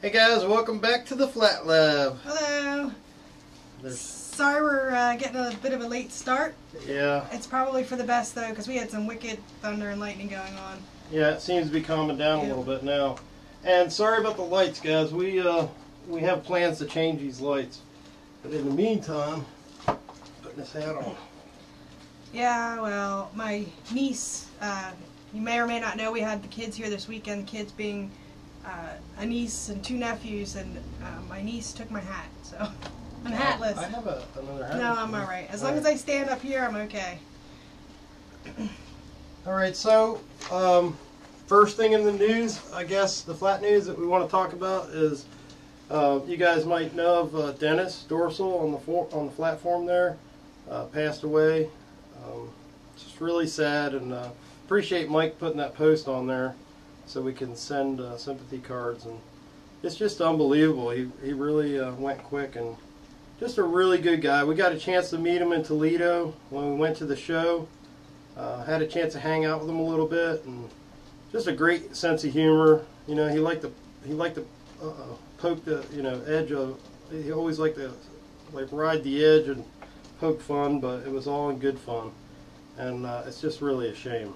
Hey guys, welcome back to the Phlatlab. Hello. Sorry we're getting a bit of a late start. Yeah. It's probably for the best though, because we had some wicked thunder and lightning going on. Yeah, it seems to be calming down a little bit now. And sorry about the lights, guys. We have plans to change these lights, but in the meantime, putting this hat on. Yeah, well, my niece, you may or may not know, we had the kids here this weekend. The kids being a niece and two nephews, and my niece took my hat, so I'm hatless. I have another hat. No, I'm alright. As long as I stand up here, I'm okay. Alright, so first thing in the news, I guess the flat news that we want to talk about is you guys might know of Dennis Dorsal on the platform there, passed away. It's just really sad, and appreciate Mike putting that post on there so we can send sympathy cards, and it's just unbelievable. He really went quick, and just a really good guy. We got a chance to meet him in Toledo when we went to the show. Had a chance to hang out with him a little bit, and just a great sense of humor. You know, he liked to poke the edge of. He always liked to ride the edge and poke fun, but it was all in good fun, and it's just really a shame.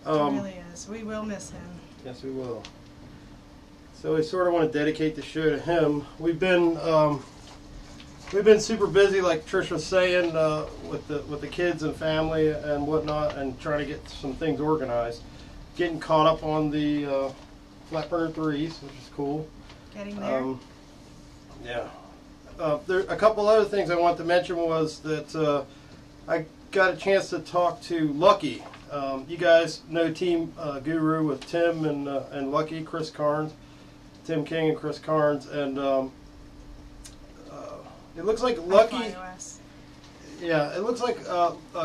It really is. We will miss him. Yes, we will. So we sort of want to dedicate the show to him. We've been super busy, like Trish was saying, with the kids and family and whatnot, and trying to get some things organized. Getting caught up on the flat burner 3s, which is cool. Getting there. Yeah. There a couple other things I want to mention was that I got a chance to talk to Lucky. You guys know Team Guru with Tim and Lucky, Chris Carnes, Tim King and Chris Carnes, and it looks like Lucky. Yeah, it looks like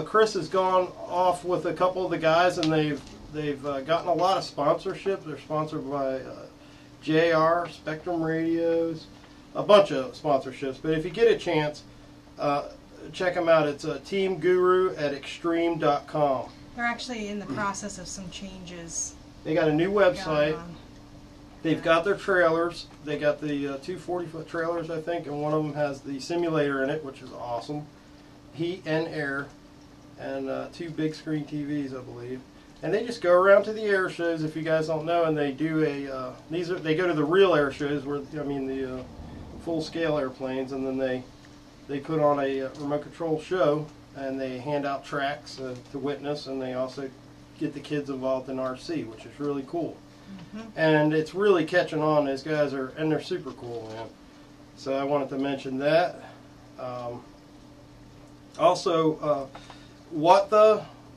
Chris has gone off with a couple of the guys, and they've gotten a lot of sponsorship. They're sponsored by JR, Spectrum Radios, a bunch of sponsorships. But if you get a chance, check them out. It's Team Guru at extreme.com. They're actually in the process of some changes. They got a new website. They've got their trailers. They got the two 40-foot trailers, I think, and one of them has the simulator in it, which is awesome. Heat and air, and two big screen TVs, I believe. And they just go around to the air shows, if you guys don't know, and they do a. They go to the real air shows, where the full-scale airplanes, and then they put on a remote control show. And they hand out tracks to witness, and they also get the kids involved in RC, which is really cool. And it's really catching on. These guys they're super cool, man. So I wanted to mention that. Also,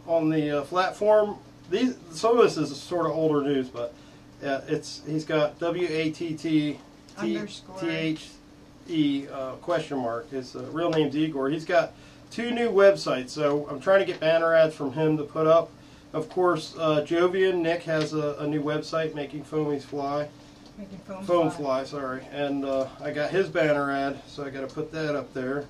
on the platform. Some of this is sort of older news, but he's got WATT THE question mark. His real name's Igor. He's got 2 new websites, so I'm trying to get banner ads from him to put up. Of course, Jovian Nick has a new website, Making Foamies Fly. Making Foam Fly, sorry. And I got his banner ad, so I got to put that up there.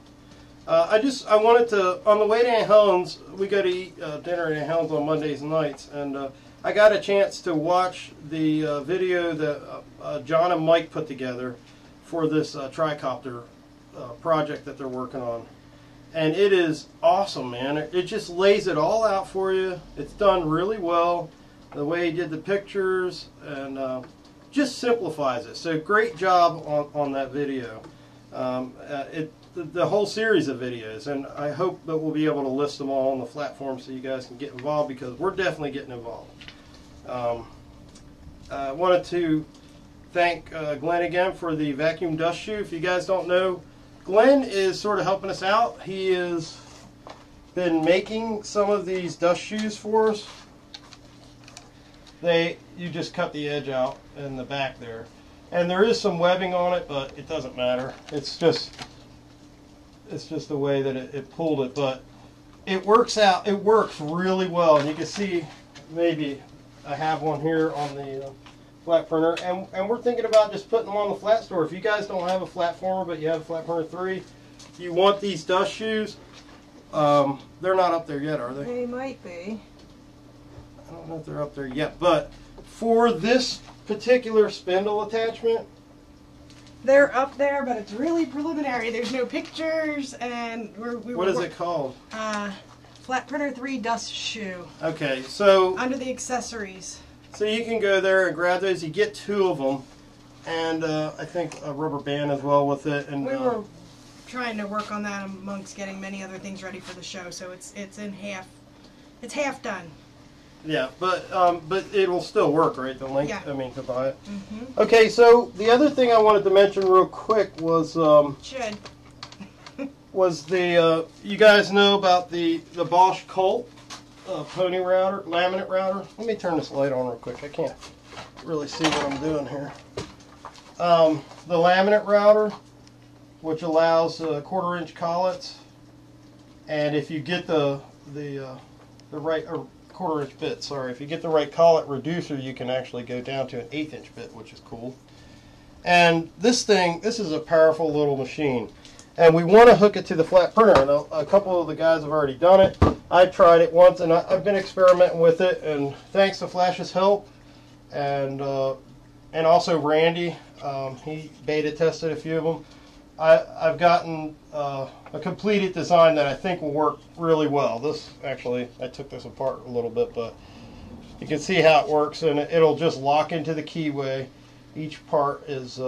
I wanted to, on the way to Aunt Helen's, we go to eat dinner at Aunt Helen's on Mondays nights, and I got a chance to watch the video that John and Mike put together for this tricopter project that they're working on. And it is awesome, man. It just lays it all out for you. It's done really well. The way he did the pictures, and just simplifies it. So great job on that video. The whole series of videos, and I hope that we'll be able to list them all on the platform so you guys can get involved, because we're definitely getting involved. I wanted to thank Glenn again for the vacuum dust shoe. If you guys don't know, Glenn is sort of helping us out. He has been making some of these dust shoes for us. You just cut the edge out in the back there. And there is some webbing on it, but it doesn't matter. It's just the way that it pulled it, but it works out. It works really well, and you can see maybe I have one here on the flat printer, and we're thinking about just putting them on the flat store. If you guys don't have a flat former, but you have a flat printer 3, you want these dust shoes. They're not up there yet, are they? They might be. I don't know if they're up there yet, but for this particular spindle attachment, they're up there, but it's really preliminary. There's no pictures, and what is it called? Flat Printer 3 Dust Shoe. Okay, so under the accessories. So you can go there and grab those. You get 2 of them, and I think a rubber band as well with it. And we were trying to work on that amongst getting many other things ready for the show, so it's in half. It's half done. Yeah, but it will still work, right? The link, yeah. I mean, to buy it. Mm-hmm. Okay, so the other thing I wanted to mention real quick was you guys know about the Bosch Colt pony router, laminate router. Let me turn this light on real quick. I can't really see what I'm doing here. The laminate router, which allows 1/4-inch collets, and if you get the right 1/4-inch bit, sorry, if you get the right collet reducer, you can actually go down to an 1/8-inch bit, which is cool. And this is a powerful little machine, and we want to hook it to the flat printer. And a couple of the guys have already done it. I tried it once, and I've been experimenting with it, and thanks to Flash's help, and also Randy, he beta tested a few of them. I've gotten a completed design that I think will work really well. This actually, I took this apart a little bit, but you can see how it works, and it'll just lock into the keyway. Each part is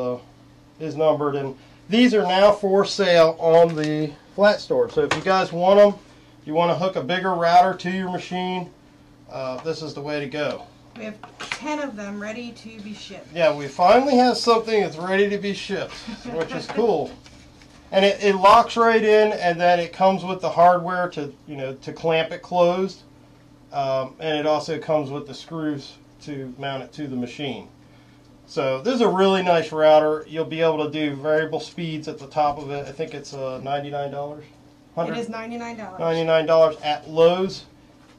numbered, and these are now for sale on the flat store. So if you guys want them, if you want to hook a bigger router to your machine, this is the way to go. We have 10 of them ready to be shipped. Yeah, we finally have something that's ready to be shipped, which is cool. And it locks right in, and then it comes with the hardware to clamp it closed, and it also comes with the screws to mount it to the machine. So this is a really nice router. You'll be able to do variable speeds at the top of it. I think it's $99. It is $99. $99 at Lowe's.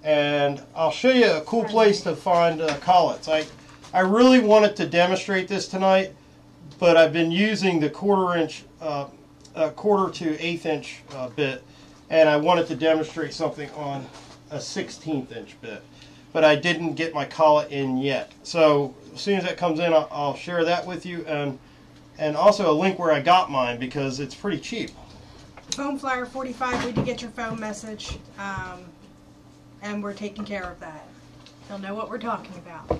And I'll show you a cool place to find collets. I really wanted to demonstrate this tonight, but I've been using the 1/4-inch, 1/4 to 1/8-inch bit, and I wanted to demonstrate something on a 1/16-inch bit, but I didn't get my collet in yet. So as soon as that comes in, I'll share that with you, and also a link where I got mine, because it's pretty cheap. Foam Flyer 45, we did get your phone message. And we're taking care of that. They'll know what we're talking about.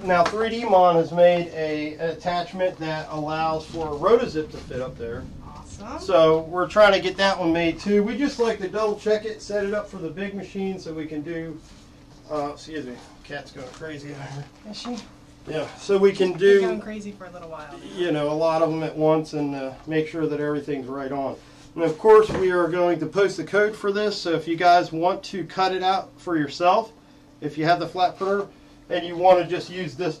Now 3D-Mon has made an attachment that allows for a rotozip to fit up there. Awesome. So we're trying to get that one made too. We just like to double check it, set it up for the big machine so we can do, excuse me, cat's going crazy out here. Is she? Yeah, so we can do, going crazy for a little while. A lot of them at once, and make sure that everything's right on. And of course, we are going to post the code for this, so if you guys want to cut it out for yourself, if you have the flat printer and you want to just use the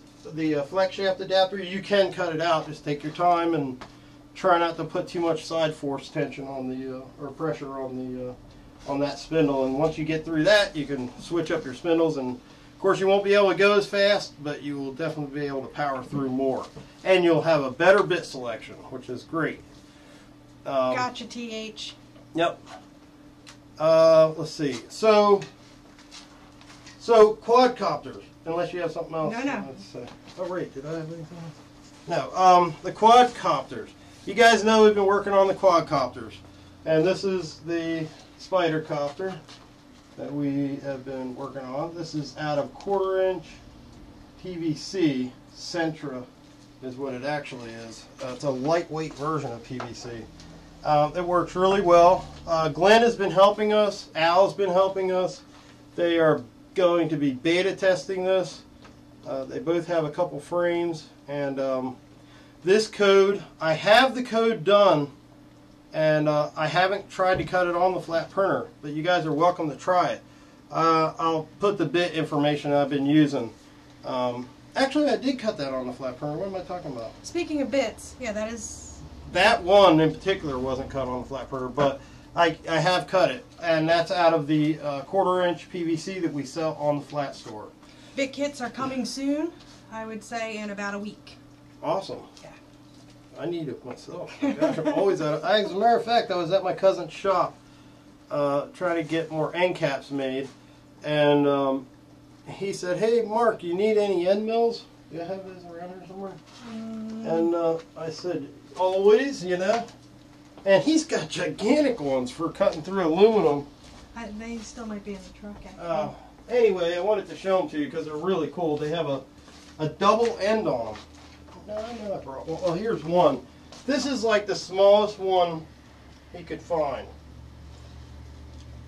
flex shaft adapter, you can cut it out. Just take your time and try not to put too much side force tension on the or pressure on that spindle. And once you get through that, you can switch up your spindles, and of course you won't be able to go as fast, but you will definitely be able to power through more, and you'll have a better bit selection, which is great. Gotcha, TH. Yep. Let's see. So quadcopters. Unless you have something else. No. Oh wait, did I have anything else? No. The quadcopters. You guys know we've been working on the quadcopters, and this is the spider copter that we have been working on. This is out of 1/4-inch PVC. Centra is what it actually is. It's a lightweight version of PVC. It works really well. Glenn has been helping us. Al's been helping us. They are going to be beta testing this, They both have a couple frames, and this code, I have the code done, and I haven't tried to cut it on the flat printer, but you guys are welcome to try it. I'll put the bit information I've been using. Actually, I did cut that on the flat printer. What am I talking about? Speaking of bits, yeah, that is... That one in particular wasn't cut on the flat printer, but I have cut it, and that's out of the 1/4 inch PVC that we sell on the flat store. Bit kits are coming soon, I would say in about a week. Awesome. Yeah. I need it myself. Gosh, I'm always out of... As a matter of fact, I was at my cousin's shop trying to get more end caps made, and he said, "Hey, Mark, you need any end mills? Do you have those around here somewhere?" And I said, "Always, you know." And he's got gigantic ones for cutting through aluminum. They still might be in the truck, actually. Anyway, I wanted to show them to you because they're really cool. They have a double end on them. No, I know I brought one. Well, here's one. This is like the smallest one he could find.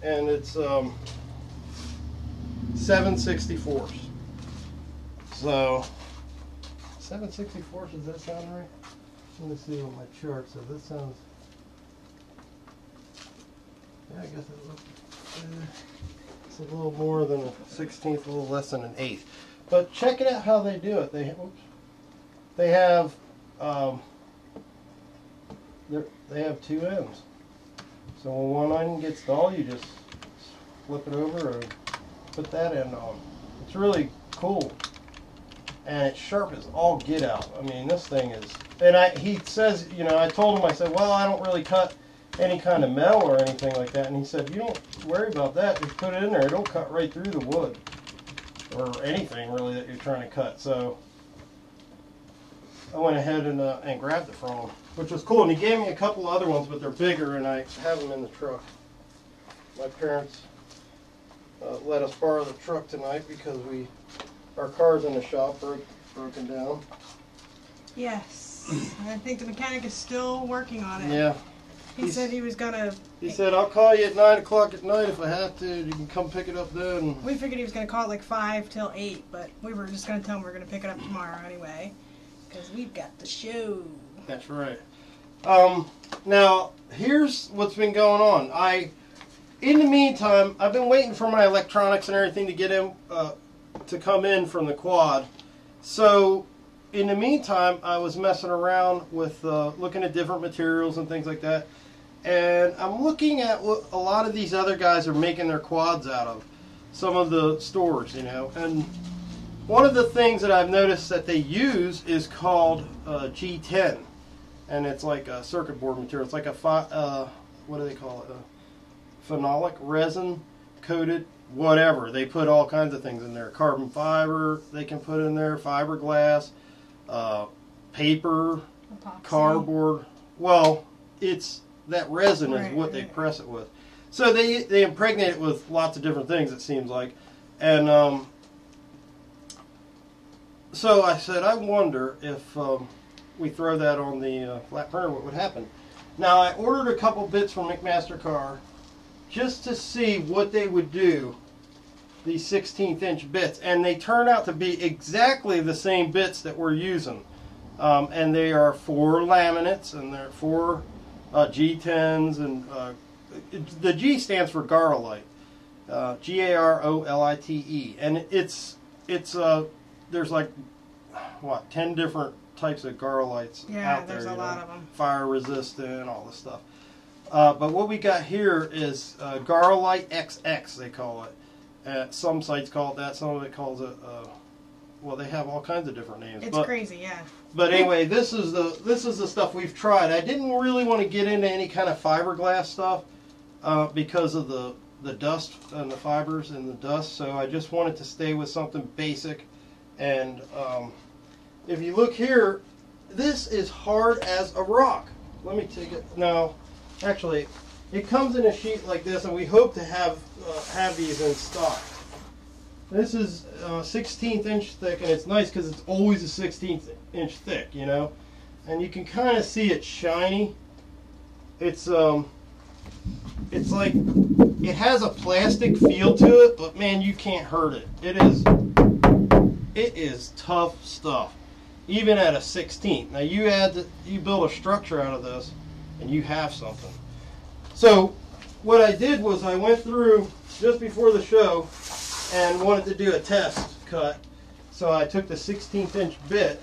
And it's 7/64. So, 7/64, does that sound right? Let me see what my chart says. That sounds... Yeah, I guess it's a little more than a 16th, a little less than an 1/8. But check it out how they do it. They have they have two ends. So when one end gets dull, you just flip it over and put that end on. It's really cool, and it's sharp as all get out. I mean, this thing is. And he says, you know, I told him, I said, well, I don't really cut any kind of metal or anything like that, and he said, you don't worry about that, just put it in there, it'll cut right through the wood or anything really that you're trying to cut. So I went ahead and grabbed it from him, which was cool. And he gave me a couple other ones, but they're bigger, and I have them in the truck. My parents let us borrow the truck tonight because our car's in the shop broken down. Yes, I think the mechanic is still working on it. Yeah. He said he was gonna... He said, I'll call you at 9 o'clock at night if I have to. You can come pick it up then. We figured he was gonna call it like 5 till 8, but we were just gonna tell him we're gonna pick it up tomorrow anyway, because we've got the show. That's right. Now, here's what's been going on. In the meantime, I've been waiting for my electronics and everything to get in, to come in from the quad. So, in the meantime, I was messing around with looking at different materials and things like that. And I'm looking at what a lot of these other guys are making their quads out of. Some of the stores, you know. And one of the things that I've noticed that they use is called G10. And it's like a circuit board material. It's like a, what do they call it? A phenolic resin coated whatever. They put all kinds of things in there. Carbon fiber they can put in there. Fiberglass. Paper. Epoxy. Cardboard. Well, it's... that resin is what they press it with. So they impregnate it with lots of different things, it seems like. And so I said, I wonder if we throw that on the flat printer, what would happen. Now, I ordered a couple bits from McMaster-Carr just to see what they would do, these 16th inch bits. And they turn out to be exactly the same bits that we're using. And they are 4 laminates, and they're 4... G10s, and the G stands for Garolite, Garolite, and it's there's like what 10 different types of Garolites out there. There's a lot of them. Fire resistant, all this stuff. But what we got here is Garolite XX, they call it. Some sites call it that. Some of it calls it. Well, they have all kinds of different names. It's crazy, yeah. But anyway, this is the stuff we've tried. I didn't really want to get into any kind of fiberglass stuff because of the dust and the fibers and the dust. So I just wanted to stay with something basic. And if you look here, this is hard as a rock. Let me take it now. Actually, it comes in a sheet like this, and we hope to have these in stock. This is 16th inch thick, and it's nice because it's always a 16th inch thick, you know. And you can kind of see it's shiny. It's like it has a plastic feel to it, but man, you can't hurt it. It is it is tough stuff, even at a 16th. Now you build a structure out of this, and you have something. So what I did was I went through just before the show and wanted to do a test cut. So I took the 16th inch bit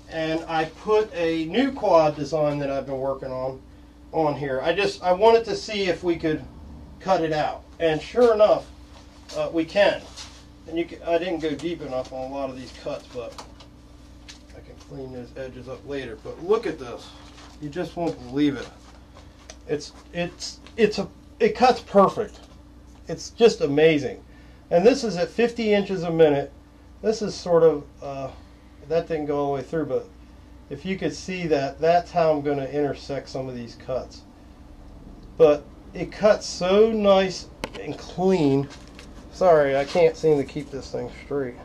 and I put a new quad design that I've been working on here. I wanted to see if we could cut it out, and sure enough, we can. And I didn't go deep enough on a lot of these cuts, but I can clean those edges up later. But look at this. You just won't believe it. It cuts perfect. It's just amazing. And this is at 50 inches a minute. This is sort of, that didn't go all the way through, but if you could see that, that's how I'm going to intersect some of these cuts. But it cuts so nice and clean. Sorry, I can't seem to keep this thing straight.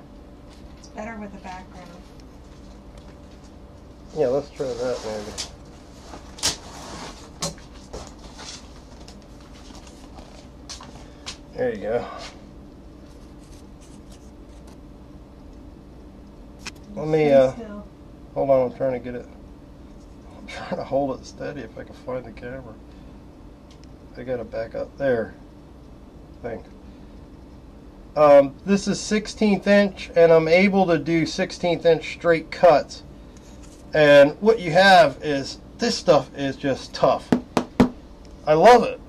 It's better with the background. Yeah, let's try that maybe. There you go. Let me, hold on, I'm trying to get it. I'm trying to hold it steady if I can find the camera. I gotta back up there, I think. This is 16th inch, and I'm able to do 16th inch straight cuts. And what you have is, this stuff is just tough. I love it.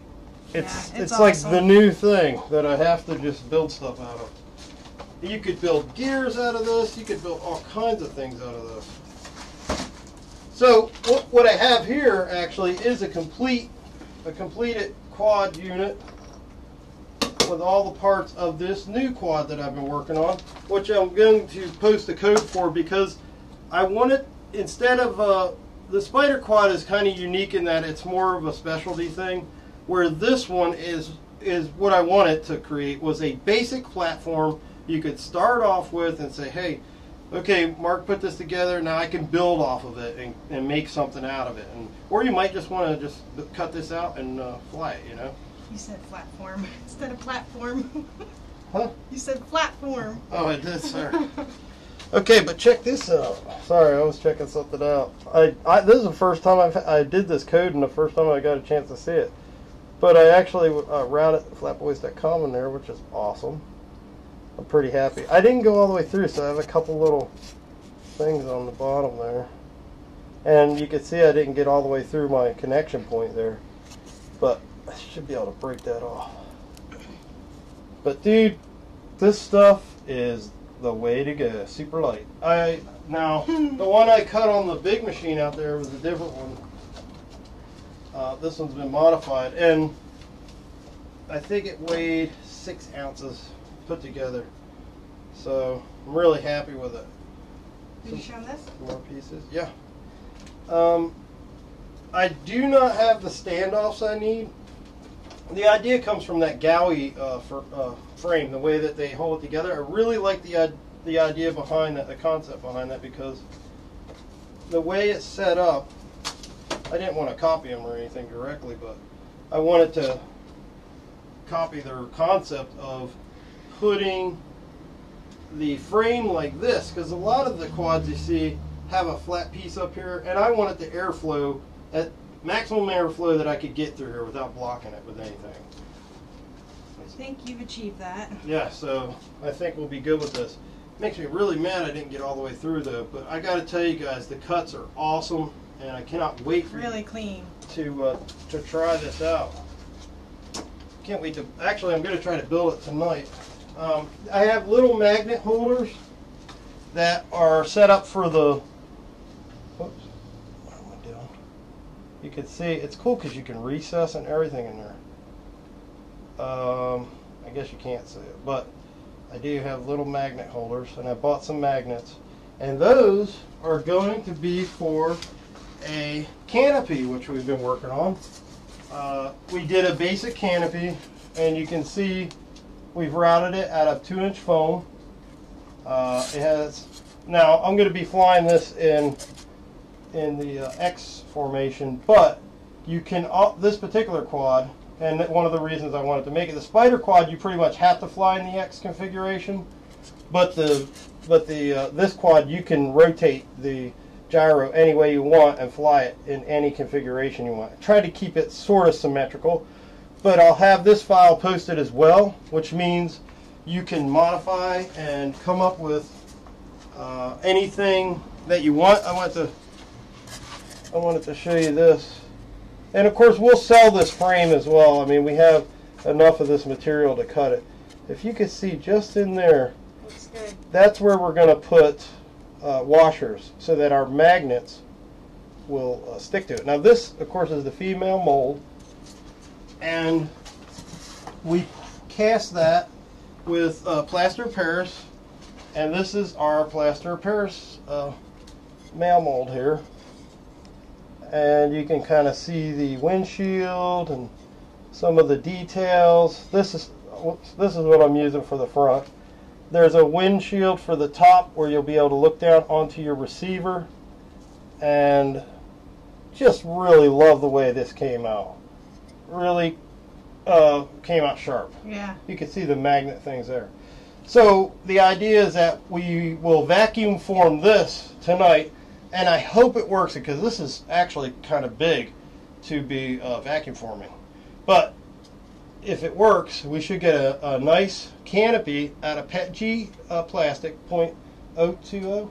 It's awesome. Like the new thing that I have to just build stuff out of. You could build gears out of this. You could build all kinds of things out of this. So what I have here actually is a completed quad unit with all the parts of this new quad that I've been working on, which I'm going to post the code for, because I wanted, instead of the Spider quad is kind of unique in that it's more of a specialty thing, where this one is what I wanted to create was a basic platform you could start off with and say, hey, okay, Mark put this together, now I can build off of it and make something out of it. Or you might just want to just cut this out and fly it, you know? You said platform instead of platform. Huh? You said platform. Oh, I did, sorry. Okay, but check this out. Sorry, I was checking something out. This is the first time I did this code, and the first time I got a chance to see it. But I actually routed Phlatboyz.com in there, which is awesome. I'm pretty happy. I didn't go all the way through, so I have a couple little things on the bottom there. And you can see I didn't get all the way through my connection point there. But I should be able to break that off. But dude, this stuff is the way to go. Super light. Now, the one I cut on the big machine out there was a different one. This one's been modified, and I think it weighed 6 ounces put together. So I'm really happy with it. Did you show them this? More pieces, yeah. I do not have the standoffs I need. The idea comes from that Gowie frame, the way that they hold it together. I really like the idea behind that, the concept behind that, because the way it's set up, I didn't want to copy them or anything directly, but I wanted to copy their concept of putting the frame like this, because a lot of the quads you see have a flat piece up here, and I wanted the airflow at maximum airflow that I could get through here without blocking it with anything. I think you've achieved that. Yeah, so I think we'll be good with this. Makes me really mad I didn't get all the way through though, but I got to tell you guys, the cuts are awesome, and I cannot wait for really clean to try this out. Can't wait to. Actually, I'm going to try to build it tonight. I have little magnet holders that are set up for the. Whoops, what am I doing? You can see it's cool because you can recess and everything in there. I guess you can't see it, but I do have little magnet holders, and I bought some magnets, and those are going to be for a canopy, which we've been working on. We did a basic canopy, and you can see we've routed it out of 2-inch foam. It has, now I'm going to be flying this in the X formation, but you can, this particular quad, and one of the reasons I wanted to make it, the Spider quad, you pretty much have to fly in the X configuration, But this quad, you can rotate the gyro any way you want and fly it in any configuration you want. Try to keep it sort of symmetrical, but I'll have this file posted as well, which means you can modify and come up with anything that you want. I wanted to show you this, and of course we'll sell this frame as well. I mean, we have enough of this material to cut it. If you can see just in there, looks good. That's where we're going to put washers so that our magnets will stick to it. Now this, of course, is the female mold, and we cast that with plaster of Paris, and this is our plaster of Paris male mold here. And you can kind of see the windshield and some of the details. This is what I'm using for the front. There's a windshield for the top where you'll be able to look down onto your receiver, and just really love the way this came out. Really came out sharp. Yeah. You can see the magnet things there. So the idea is that we will vacuum form this tonight, and I hope it works because this is actually kind of big to be vacuum forming. But if it works, we should get a nice canopy out of PETG plastic, 0.020,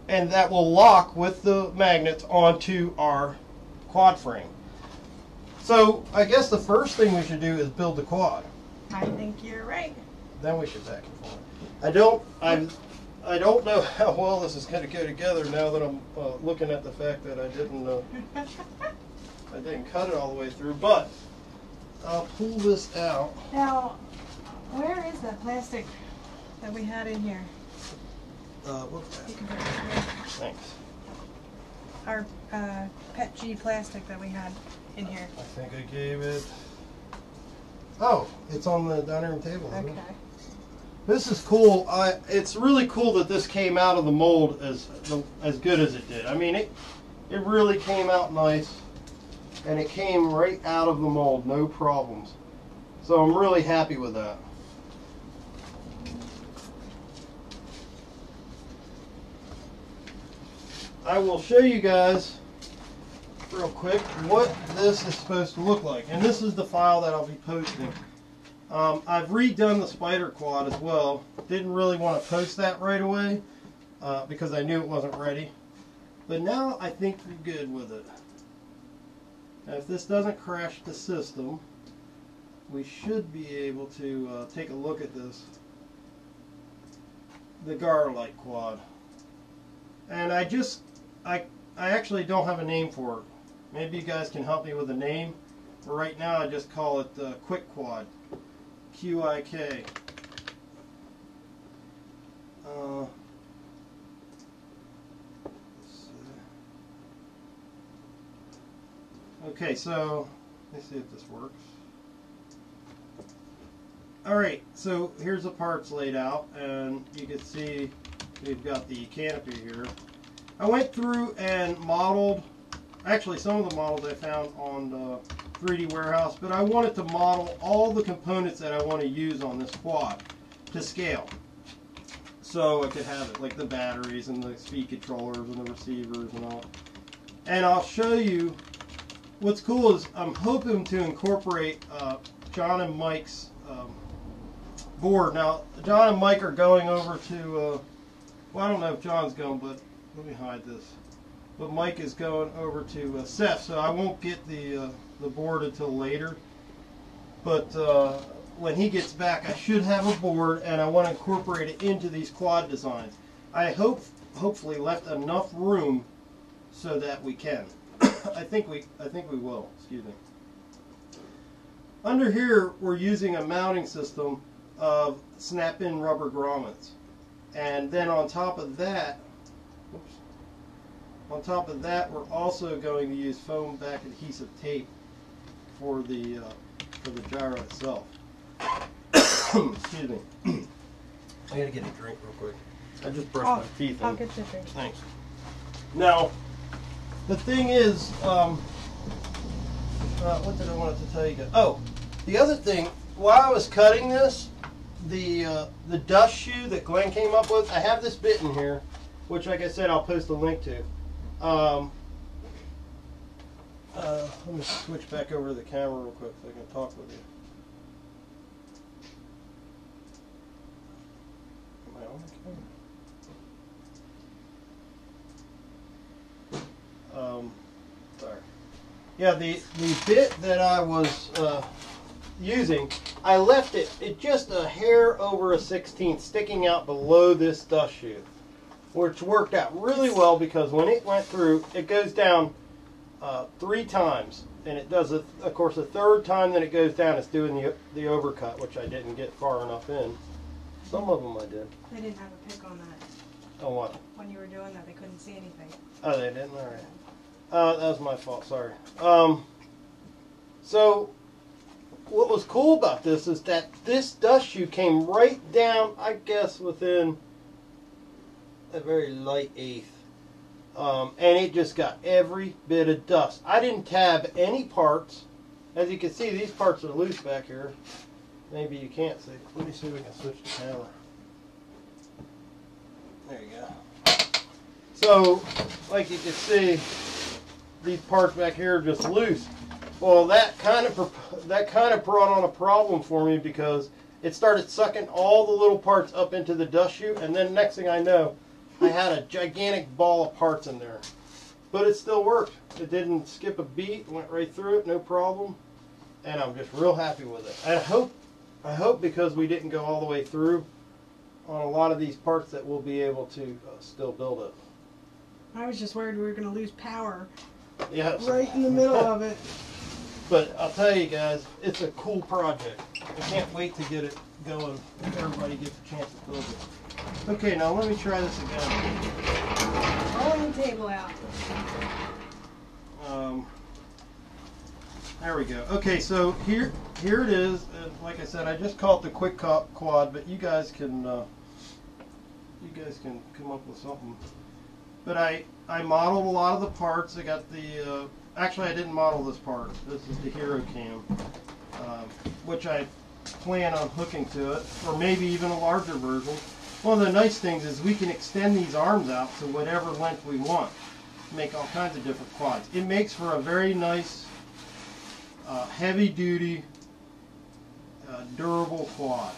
and that will lock with the magnets onto our quad frame. So I guess the first thing we should do is build the quad. I think you're right. Then we should vacuum form it. I don't know how well this is going to go together now that I'm looking at the fact that I didn't cut it all the way through, but I'll pull this out. Now, where is that plastic that we had in here? What You can put it here. Thanks. Our PETG plastic that we had in here. I think I gave it. Oh, it's on the dining room table. Isn't it? Okay. This is cool. It's really cool that this came out of the mold as good as it did. I mean, it really came out nice, and it came right out of the mold, no problems. So I'm really happy with that. I will show you guys real quick what this is supposed to look like, and this is the file that I'll be posting. I've redone the spider quad as well. Didn't really want to post that right away because I knew it wasn't ready. But now I think we're good with it. Now if this doesn't crash the system, we should be able to take a look at this. The Garolite quad. And I actually don't have a name for it. Maybe you guys can help me with a name. But right now I just call it Quick Quad. QIK. Okay, so let's see if this works. Alright, so here's the parts laid out, and you can see we've got the canopy here. I went through and modeled, actually some of the models I found on the 3D Warehouse, but I wanted to model all the components that I want to use on this quad to scale. So I could have it like the batteries and the speed controllers and the receivers and all. And I'll show you, what's cool is I'm hoping to incorporate John and Mike's board. Now John and Mike are going over to, well I don't know if John's going, but let me hide this. But Mike is going over to Seth, so I won't get the board until later. But when he gets back, I should have a board, and I want to incorporate it into these quad designs. I hopefully left enough room so that we can. I think we will. Excuse me. Under here, we're using a mounting system of snap-in rubber grommets, and then on top of that. On top of that, we're also going to use foam back adhesive tape for the gyro itself. Excuse me. I gotta get a drink real quick. I just brushed my teeth. I'll get you a drink. Thanks. Now, the thing is, what did I want to tell you guys? Oh, the other thing, while I was cutting this, the dust shoe that Glenn came up with. I have this bit in here, which, like I said, I'll post a link to. Let me switch back over to the camera real quick so I can talk with you. Am I on the camera? Sorry. Yeah, the bit that I was using, I left it just a hair over a 16th sticking out below this dust shoe, which worked out really well because when it went through, it goes down 3 times, and it does, of course, a third time that it goes down, it's doing the overcut, which I didn't get far enough in. Some of them I did. They didn't have a pick on that. On what? When you were doing that, they couldn't see anything. Oh, they didn't? All right. That was my fault, sorry. So, what was cool about this is that this dust shoe came right down, I guess, within a very light eighth. And it just got every bit of dust. I didn't tab any parts. As you can see, these parts are loose back here. Maybe you can't see. Let me see if we can switch the camera. There you go. So, like you can see, these parts back here are just loose. Well, that kind of brought on a problem for me because it started sucking all the little parts up into the dust chute, and then next thing I know, I had a gigantic ball of parts in there. But it still worked. It didn't skip a beat, went right through it, no problem. And I'm just real happy with it. I hope because we didn't go all the way through on a lot of these parts that we'll be able to still build it. I was just worried we were going to lose power. Yeah. Right in the middle of it. But I'll tell you guys, it's a cool project. I can't wait to get it going. Everybody gets a chance to build it. Okay, now let me try this again. Rolling the table out. There we go. Okay, so here it is. And like I said, I just call it the quick quad, but you guys can come up with something. But I modeled a lot of the parts. I got the actually I didn't model this part. This is the Hero Cam, which I plan on hooking to it, or maybe even a larger version. One of the nice things is we can extend these arms out to whatever length we want. Make all kinds of different quads. It makes for a very nice, heavy-duty, durable quad.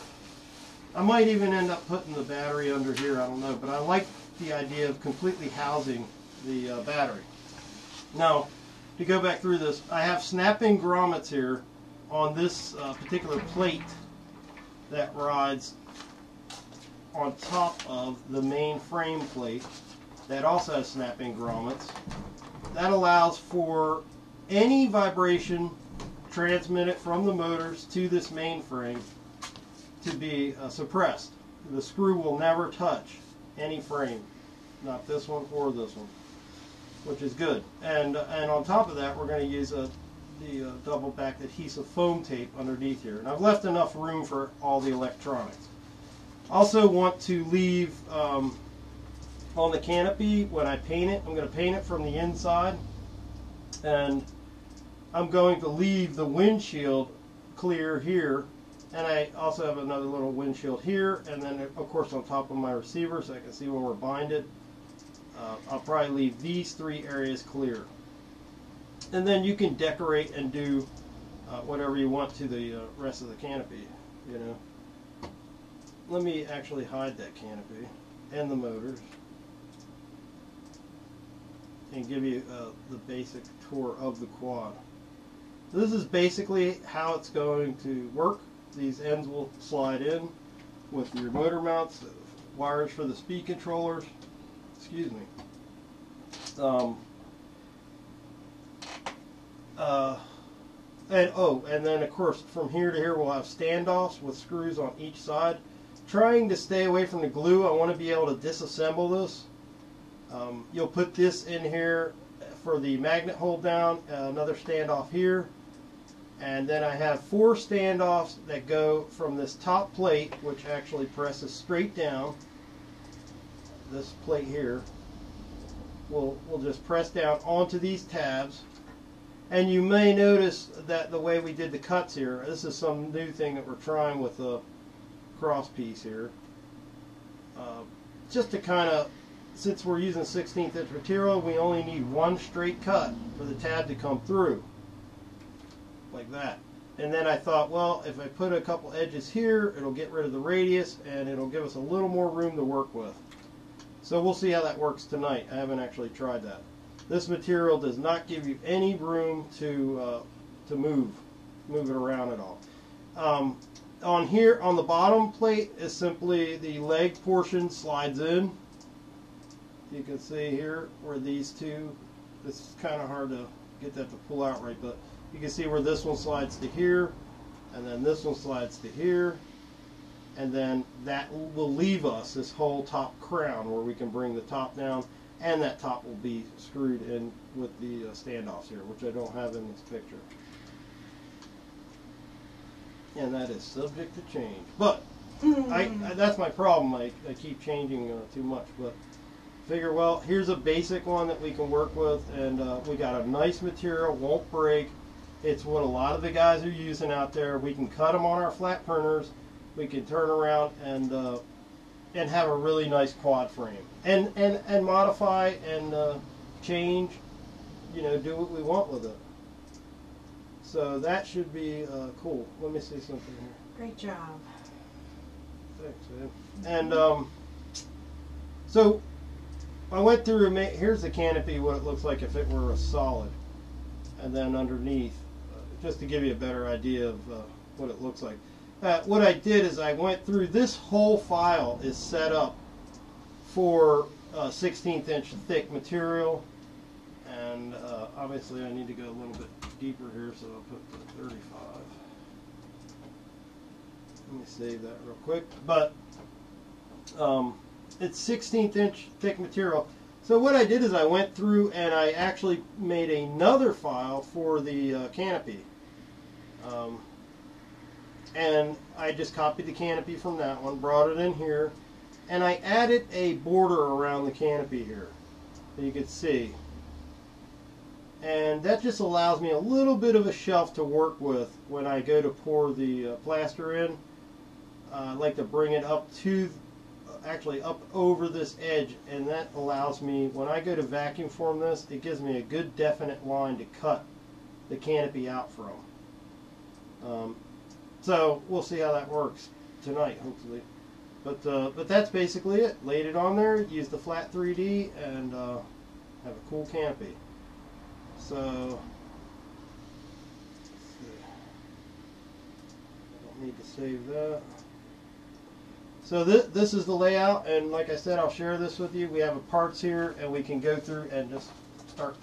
I might even end up putting the battery under here, I don't know, but I like the idea of completely housing the battery. Now, to go back through this, I have snapping grommets here on this particular plate that rides on top of the main frame plate that also has snapping grommets. That allows for any vibration transmitted from the motors to this main frame to be suppressed. The screw will never touch any frame, not this one or this one, which is good. And on top of that, we're going to use the double back adhesive foam tape underneath here. And I've left enough room for all the electronics. Also want to leave on the canopy, when I paint it, I'm going to paint it from the inside, and I'm going to leave the windshield clear here, and I also have another little windshield here, and then of course on top of my receiver so I can see when we're binded. I'll probably leave these 3 areas clear. And then you can decorate and do whatever you want to the rest of the canopy, you know. Let me actually hide that canopy and the motors and give you the basic tour of the quad. This is basically how it's going to work. These ends will slide in with your motor mounts, wires for the speed controllers. Excuse me. And then of course from here to here we'll have standoffs with screws on each side. Trying to stay away from the glue, I want to be able to disassemble this. You'll put this in here for the magnet hold down, another standoff here, and then I have 4 standoffs that go from this top plate, which actually presses straight down. This plate here will just press down onto these tabs. And you may notice that the way we did the cuts here, this is some new thing that we're trying with cross piece here. Just to kind of, since we're using 16th inch material, we only need one straight cut for the tab to come through, like that. And then I thought, well, if I put a couple edges here, it'll get rid of the radius and it'll give us a little more room to work with. So we'll see how that works tonight. I haven't actually tried that. This material does not give you any room to move it around at all. On here, on the bottom plate, is simply the leg portion slides in. You can see here where these two, this is kind of hard to get that to pull out right, but you can see where this one slides to here, and then this one slides to here, and then that will leave us this whole top crown where we can bring the top down, and that top will be screwed in with the standoffs here, which I don't have in this picture. And that is subject to change. But that's my problem. I keep changing too much. But figure, well, here's a basic one that we can work with, and we got a nice material, won't break. It's what a lot of the guys are using out there. We can cut them on our flat printers. We can turn around and have a really nice quad frame, and modify and change, you know, do what we want with it. So that should be cool. Let me see something here. Great job. Thanks, man. And so I went through and here's the canopy, what it looks like if it were a solid, and then underneath, just to give you a better idea of what it looks like. What I did is I went through, this whole file is set up for 16th inch thick material, and obviously I need to go a little bit deeper here, so I'll put the 35. Let me save that real quick. But it's 16th inch thick material. So what I did is I went through and I actually made another file for the canopy. And I just copied the canopy from that one, brought it in here, and I added a border around the canopy here, so you can see. And that just allows me a little bit of a shelf to work with when I go to pour the plaster in. I like to bring it up to, actually up over this edge, and that allows me, when I go to vacuum form this, it gives me a good definite line to cut the canopy out from. So we'll see how that works tonight, hopefully. But that's basically it. Laid it on there, used the flat 3D, and have a cool canopy. So, I don't need to save that. So this is the layout, and like I said, I'll share this with you. We have parts here, and we can go through and just start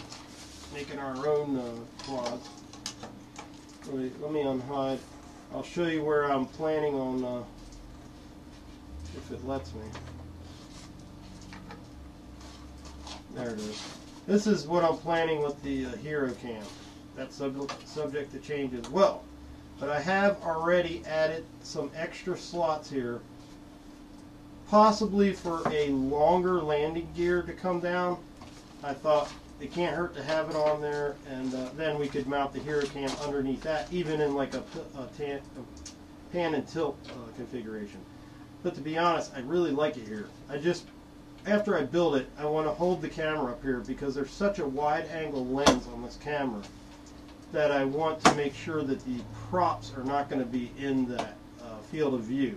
making our own quads. Let me unhide. I'll show you where I'm planning on, if it lets me. There it is. This is what I'm planning with the Hero Cam. That's subject to change as well. But I have already added some extra slots here, possibly for a longer landing gear to come down. I thought it can't hurt to have it on there, and then we could mount the Hero Cam underneath that, even in like a pan and tilt configuration. But to be honest, I really like it here. After I build it, I want to hold the camera up here because there's such a wide angle lens on this camera that I want to make sure that the props are not going to be in that field of view.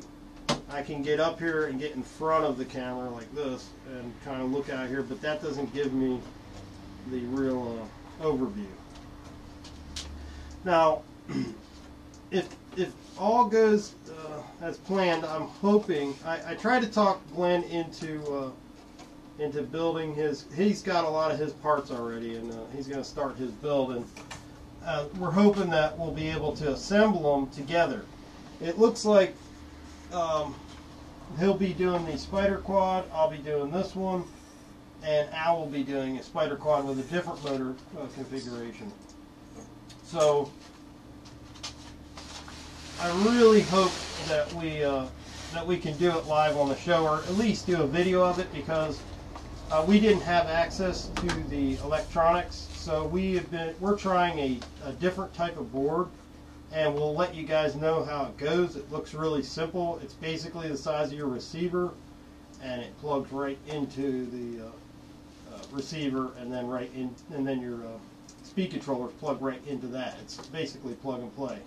I can get up here and get in front of the camera like this and kind of look out here, but that doesn't give me the real overview. Now, if all goes as planned, I'm hoping, I try to talk Glenn into building his, he's got a lot of his parts already, and he's going to start his build, and we're hoping that we'll be able to assemble them together. It looks like he'll be doing the spider quad, I'll be doing this one, and Al will be doing a spider quad with a different motor configuration. So I really hope that we can do it live on the show, or at least do a video of it, because we didn't have access to the electronics. So we're trying a different type of board and we'll let you guys know how it goes. It looks really simple. It's basically the size of your receiver, and it plugs right into the receiver, and then your speed controllers plug right into that. It's basically plug and play.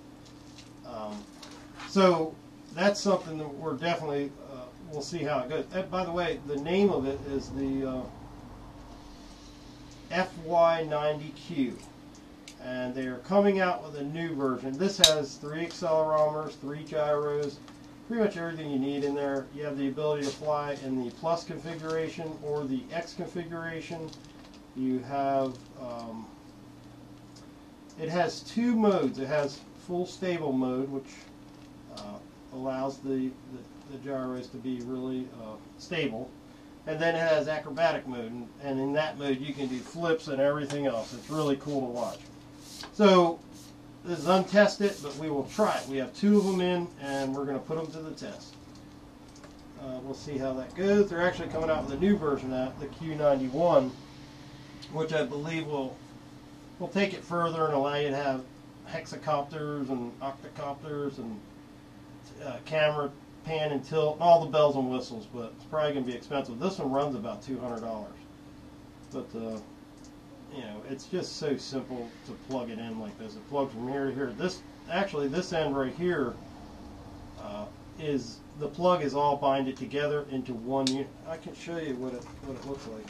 So that's something that we're definitely we'll see how it goes. And by the way, the name of it is the FY90Q, and they're coming out with a new version. This has 3 accelerometers, 3 gyros, pretty much everything you need in there. You have the ability to fly in the plus configuration or the X configuration. You have it has 2 modes. It has full stable mode, which allows the gyros to be really stable, and then it has acrobatic mode, and in that mode you can do flips and everything else. It's really cool to watch. So this is untested, but we will try it. We have 2 of them in, and we're going to put them to the test. We'll see how that goes. They're actually coming out with a new version of that, the Q91, which I believe will take it further and allow you to have hexacopters and octocopters and camera, pan and tilt, and all the bells and whistles, but it's probably going to be expensive. This one runs about $200, but you know, it's just so simple to plug it in like this. It plugs from here to here. This end right here is the plug is all binded together into one unit. I can show you what it looks like.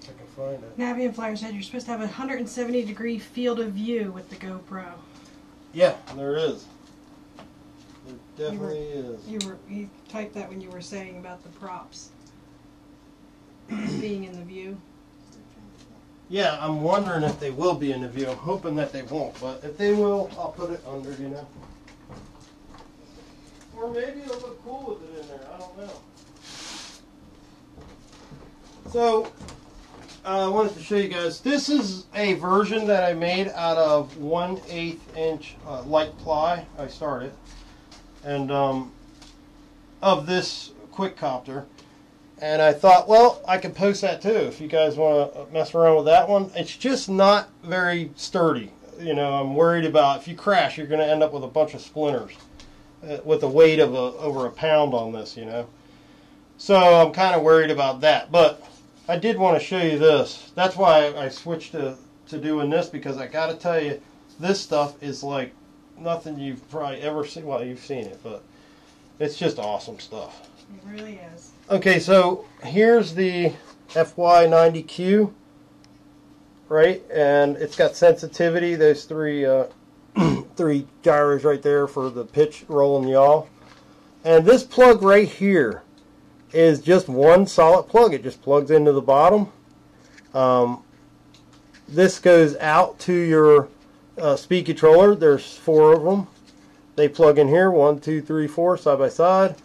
If I can find it. Navian Flyer said you're supposed to have a 170-degree field of view with the GoPro. Yeah, there is. There definitely is. You typed that when you were saying about the props being in the view. Yeah, I'm wondering if they will be in the view. I'm hoping that they won't, but if they will, I'll put it under, you know. Or maybe it'll look cool with it in there. I don't know. So, I wanted to show you guys. This is a version that I made out of 1/8 inch light ply. I started, and of this quick copter. And I thought, well, I could post that too if you guys want to mess around with that one. It's just not very sturdy. You know, I'm worried about if you crash, you're going to end up with a bunch of splinters with a weight of over a pound on this, you know. So I'm kind of worried about that. But I did want to show you this. That's why I switched to doing this, because I got to tell you, this stuff is like nothing you've probably ever seen. Well, you've seen it, but it's just awesome stuff. It really is. Okay, so here's the FY90Q, right? And it's got sensitivity. Those 3 3 gyros right there for the pitch, roll, and yaw. And this plug right here is just one solid plug. It just plugs into the bottom. This goes out to your speed controller. There's 4 of them. They plug in here, 1, 2, 3, 4, side by side.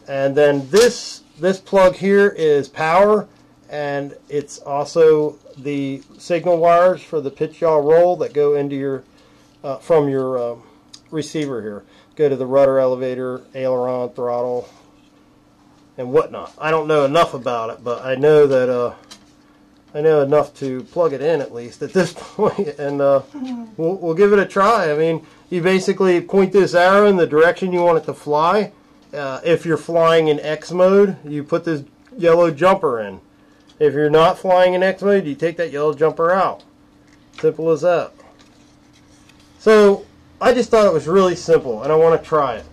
And then this plug here is power, and it's also the signal wires for the pitch, yaw, roll that go into your from your receiver here. Go to the rudder, elevator, aileron, throttle, and whatnot. I don't know enough about it, but I know that I know enough to plug it in at least at this point, and we'll give it a try. I mean, you basically point this arrow in the direction you want it to fly. If you're flying in X mode, you put this yellow jumper in. If you're not flying in X mode, you take that yellow jumper out. Simple as that. So, I just thought it was really simple, and I want to try it.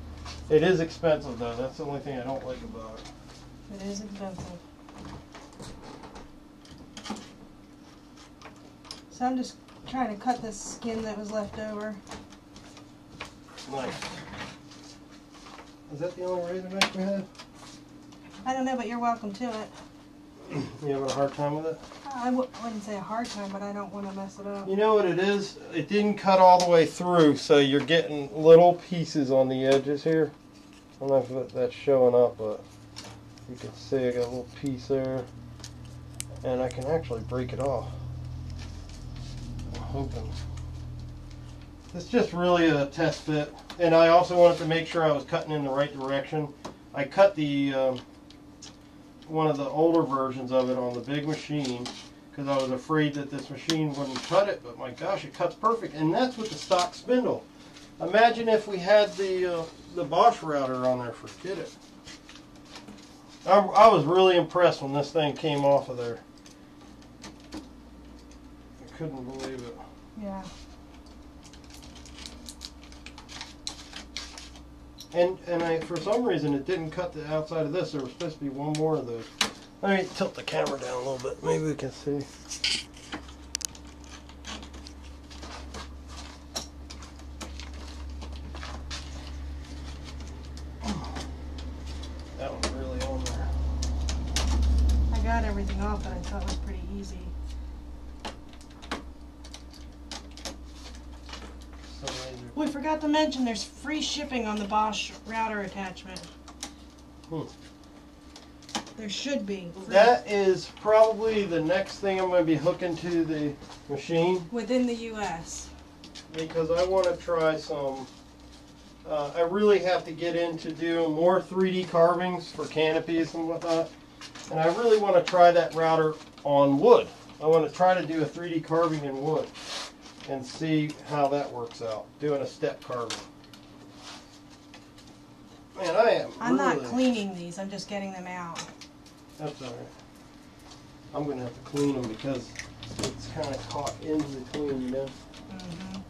It is expensive, though. That's the only thing I don't like about it. It is expensive. So I'm just trying to cut this skin that was left over. Nice. Is that the only razor knife we have? I don't know, but you're welcome to it. You having a hard time with it? I wouldn't say a hard time, but I don't want to mess it up. You know what it is? It didn't cut all the way through, so you're getting little pieces on the edges here. I don't know if that's showing up, but you can see I got a little piece there. And I can actually break it off. I'm hoping. It's just really a test fit. And I also wanted to make sure I was cutting in the right direction. I cut the one of the older versions of it on the big machine, because I was afraid that this machine wouldn't cut it, but my gosh, it cuts perfect. And that's with the stock spindle. Imagine if we had the Bosch router on there. Forget it. I was really impressed when this thing came off of there. I couldn't believe it. Yeah. And for some reason it didn't cut the outside of this. There was supposed to be one more of those. Let me tilt the camera down a little bit. Maybe we can see. That one's really on there. I got everything off that I thought was pretty easy. We forgot to mention there's free shipping on the Bosch router attachment. There should be. That is probably the next thing I'm going to be hooking to the machine. Within the U.S. Because I want to try some, I really have to get into doing more 3D carvings for canopies and whatnot. And I really want to try that router on wood. I want to try to do a 3D carving in wood and see how that works out, doing a step carving. Man, I'm not cleaning these, I'm just getting them out. That's alright. I'm going to have to clean them because it's kind of caught into the clean, you know? Mm-hmm.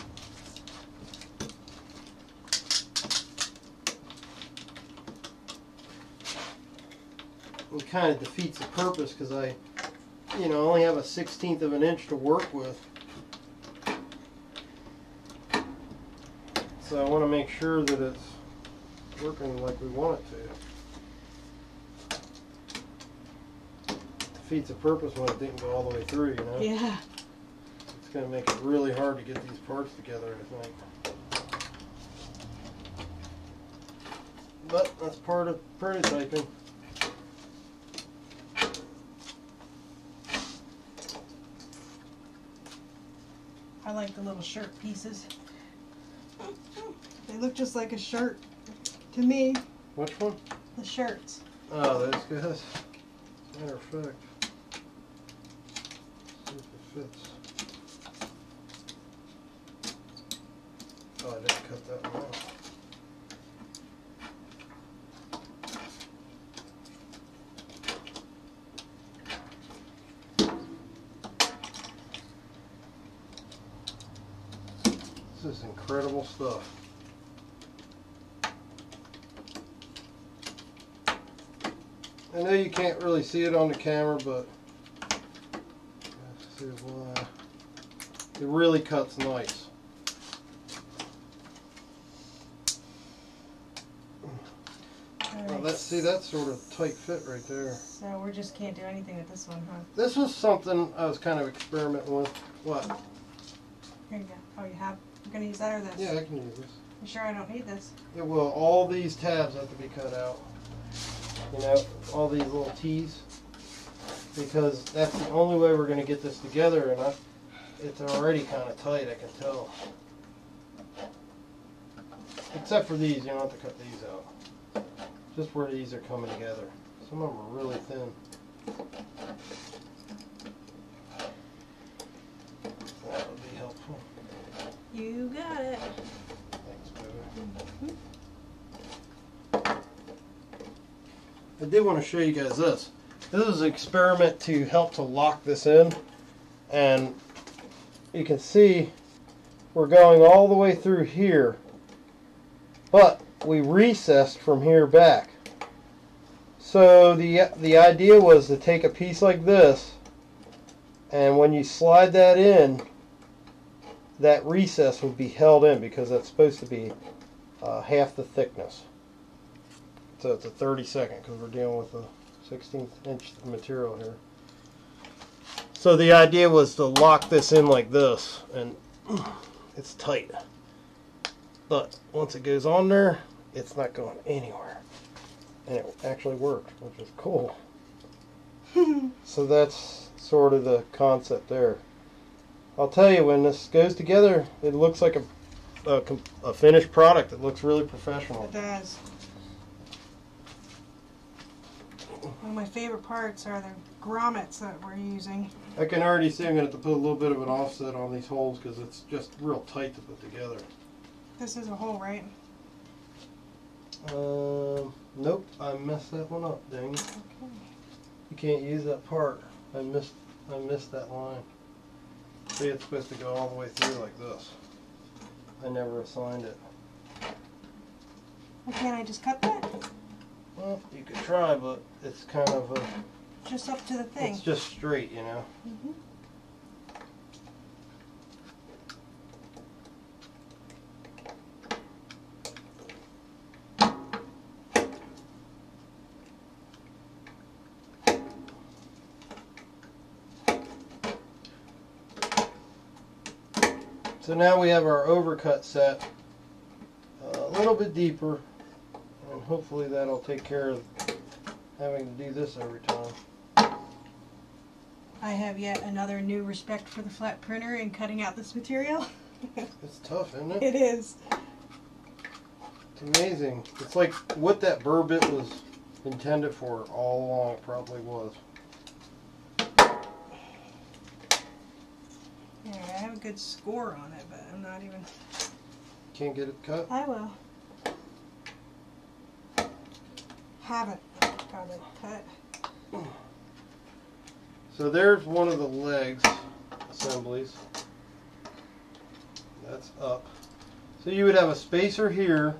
It kind of defeats the purpose because I, only have a 1/16 of an inch to work with. So I want to make sure that it's working like we want it to. Defeats the purpose when it didn't go all the way through, you know? Yeah. It's going to make it really hard to get these parts together, I think. But that's part of prototyping. I like the little shirt pieces. They look just like a shirt to me. Which one? The shirts. Oh, those guys. As a matter of fact. See if it fits. Oh, I didn't cut that one out. This is incredible stuff. I know you can't really see it on the camera, but let's see why. It really cuts nice. Well, that's sort of tight fit right there. So we just can't do anything with this one, huh? This was something I was kind of experimenting with. What? Here you go. Oh, you have? You're going to use that or this? Yeah, I can use this. You sure I don't need this? Yeah, well, all these tabs have to be cut out. All these little T's. Because that's the only way we're going to get this together, and it's already kind of tight, I can tell. Except for these, you don't have to cut these out. Just where these are coming together. Some of them are really thin. That would be helpful. You got it. Thanks, baby. I did want to show you guys this. This is an experiment to help to lock this in. And you can see we're going all the way through here. But we recessed from here back. So the idea was to take a piece like this, and when you slide that in, that recess would be held in because that's supposed to be half the thickness. So it's a 32nd because we're dealing with a 16th inch material here. So the idea was to lock this in like this, and it's tight. But once it goes on there, it's not going anywhere. And it actually worked, which is cool. So that's sort of the concept there. I'll tell you, when this goes together, it looks like a finished product. It looks really professional. It does. of my favorite parts are the grommets that we're using. I can already see I'm going to have to put a little bit of an offset on these holes because it's just real tight to put together. This is a hole, right? Nope, I messed that one up, dang it. Okay. You can't use that part. I missed that line. See, it's supposed to go all the way through like this. I never assigned it. Well, can't I just cut that? Well, you could try, but it's kind of a... Just up to the thing. It's just straight, you know. Mm-hmm. So now we have our overcut set a little bit deeper, and hopefully that'll take care of having to do this every time. I have yet another new respect for the flat printer in cutting out this material. It's tough, isn't it? It is. It's amazing. It's like what that burr bit was intended for all along. It probably was. Yeah, I have a good score on it, but I'm not even... Can't get it cut? I will. Haven't got it cut. So there's one of the legs assemblies. That's up. So you would have a spacer here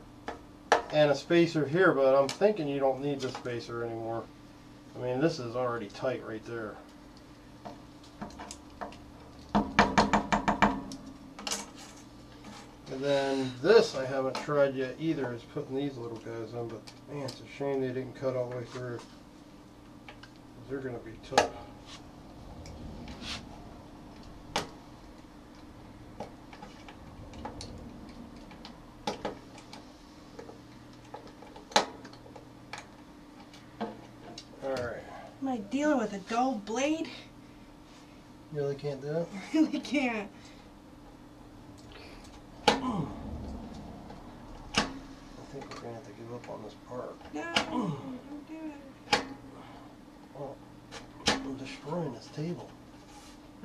and a spacer here, but I'm thinking you don't need the spacer anymore. I mean, this is already tight right there. And then this I haven't tried yet either, is putting these little guys on, but man, it's a shame they didn't cut all the way through. They're going to be tough. Alright. Am I dealing with a dull blade? You really can't do it? I really can't. I think we're going to have to give up on this part. No, don't do it. Oh, I'm destroying this table.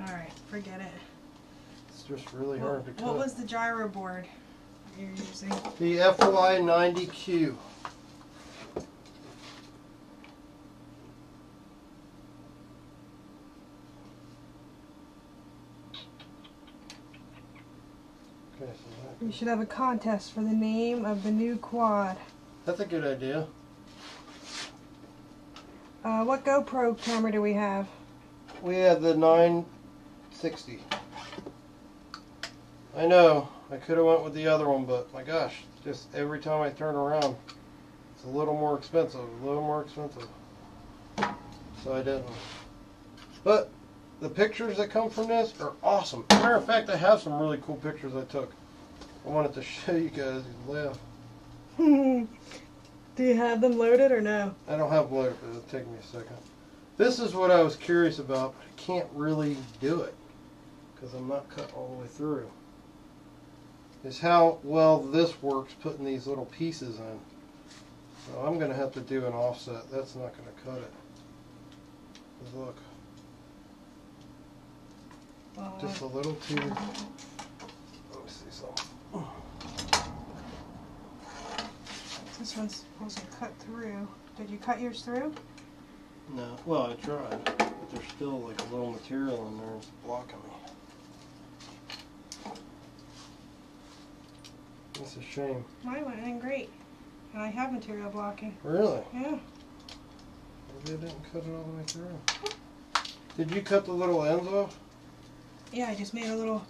Alright, forget it. It's just really hard to cut. What was the gyro board you're using? The FY90Q. Okay, so We should have a contest for the name of the new quad. that's a good idea. What GoPro camera do we have? We have the 960. I know, I could have went with the other one, but my gosh, just every time I turn around, it's a little more expensive, So I didn't. But the pictures that come from this are awesome. Matter of fact, I have some really cool pictures I took. I wanted to show you guys. You'd laugh. Do you have them loaded or no? I don't have loaded, but it'll take me a second. This is what I was curious about, but I can't really do it because I'm not cut all the way through. Is how well this works putting these little pieces in. So I'm going to have to do an offset. That's not going to cut it. 'Cause look, just a little too. Let me see something. This one's supposed to cut through. Did you cut yours through? No, well I tried, but there's still like a little material in there that's blocking me. It's a shame. Mine went in great. And I have material blocking. Really? Yeah. Maybe I didn't cut it all the way through. Did you cut the little ends off? Yeah, I just made a little...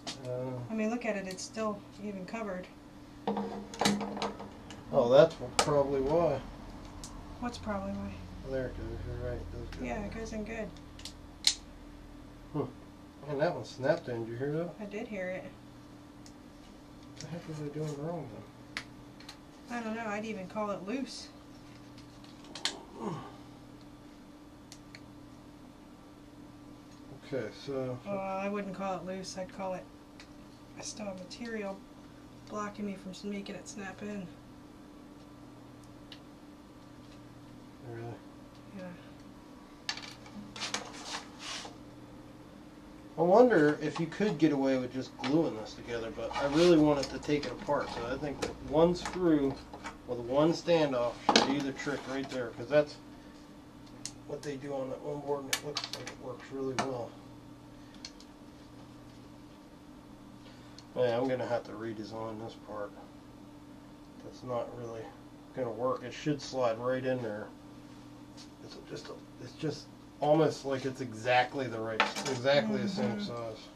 I mean, look at it. It's still even covered. Oh, that's probably why. What's probably why? There it goes. You're right. It goes good. Yeah, it goes in good. Man, that one snapped in. Did you hear that? I did hear it. What the heck was I doing wrong then? I don't know. I'd even call it loose. Okay, so... Well, I wouldn't call it loose. I'd call it... I still have material blocking me from making it snap in. Really? Yeah. I wonder if you could get away with just gluing this together, but I really wanted to take it apart. So I think that one screw with one standoff should do the trick right there, because that's what they do on that one board, and it looks like it works really well. Yeah, I'm going to have to redesign this part. That's not really going to work. It should slide right in there. It's just almost like it's exactly the same size.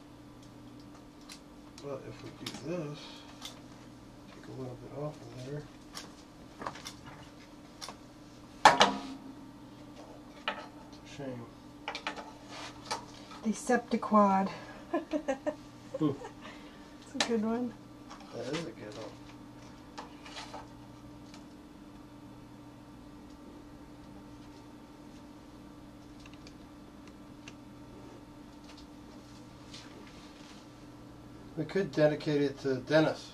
But if we do this, take a little bit off of there. It's a shame. Deceptiquad. It's a good one. That is a good one. We could dedicate it to Dennis,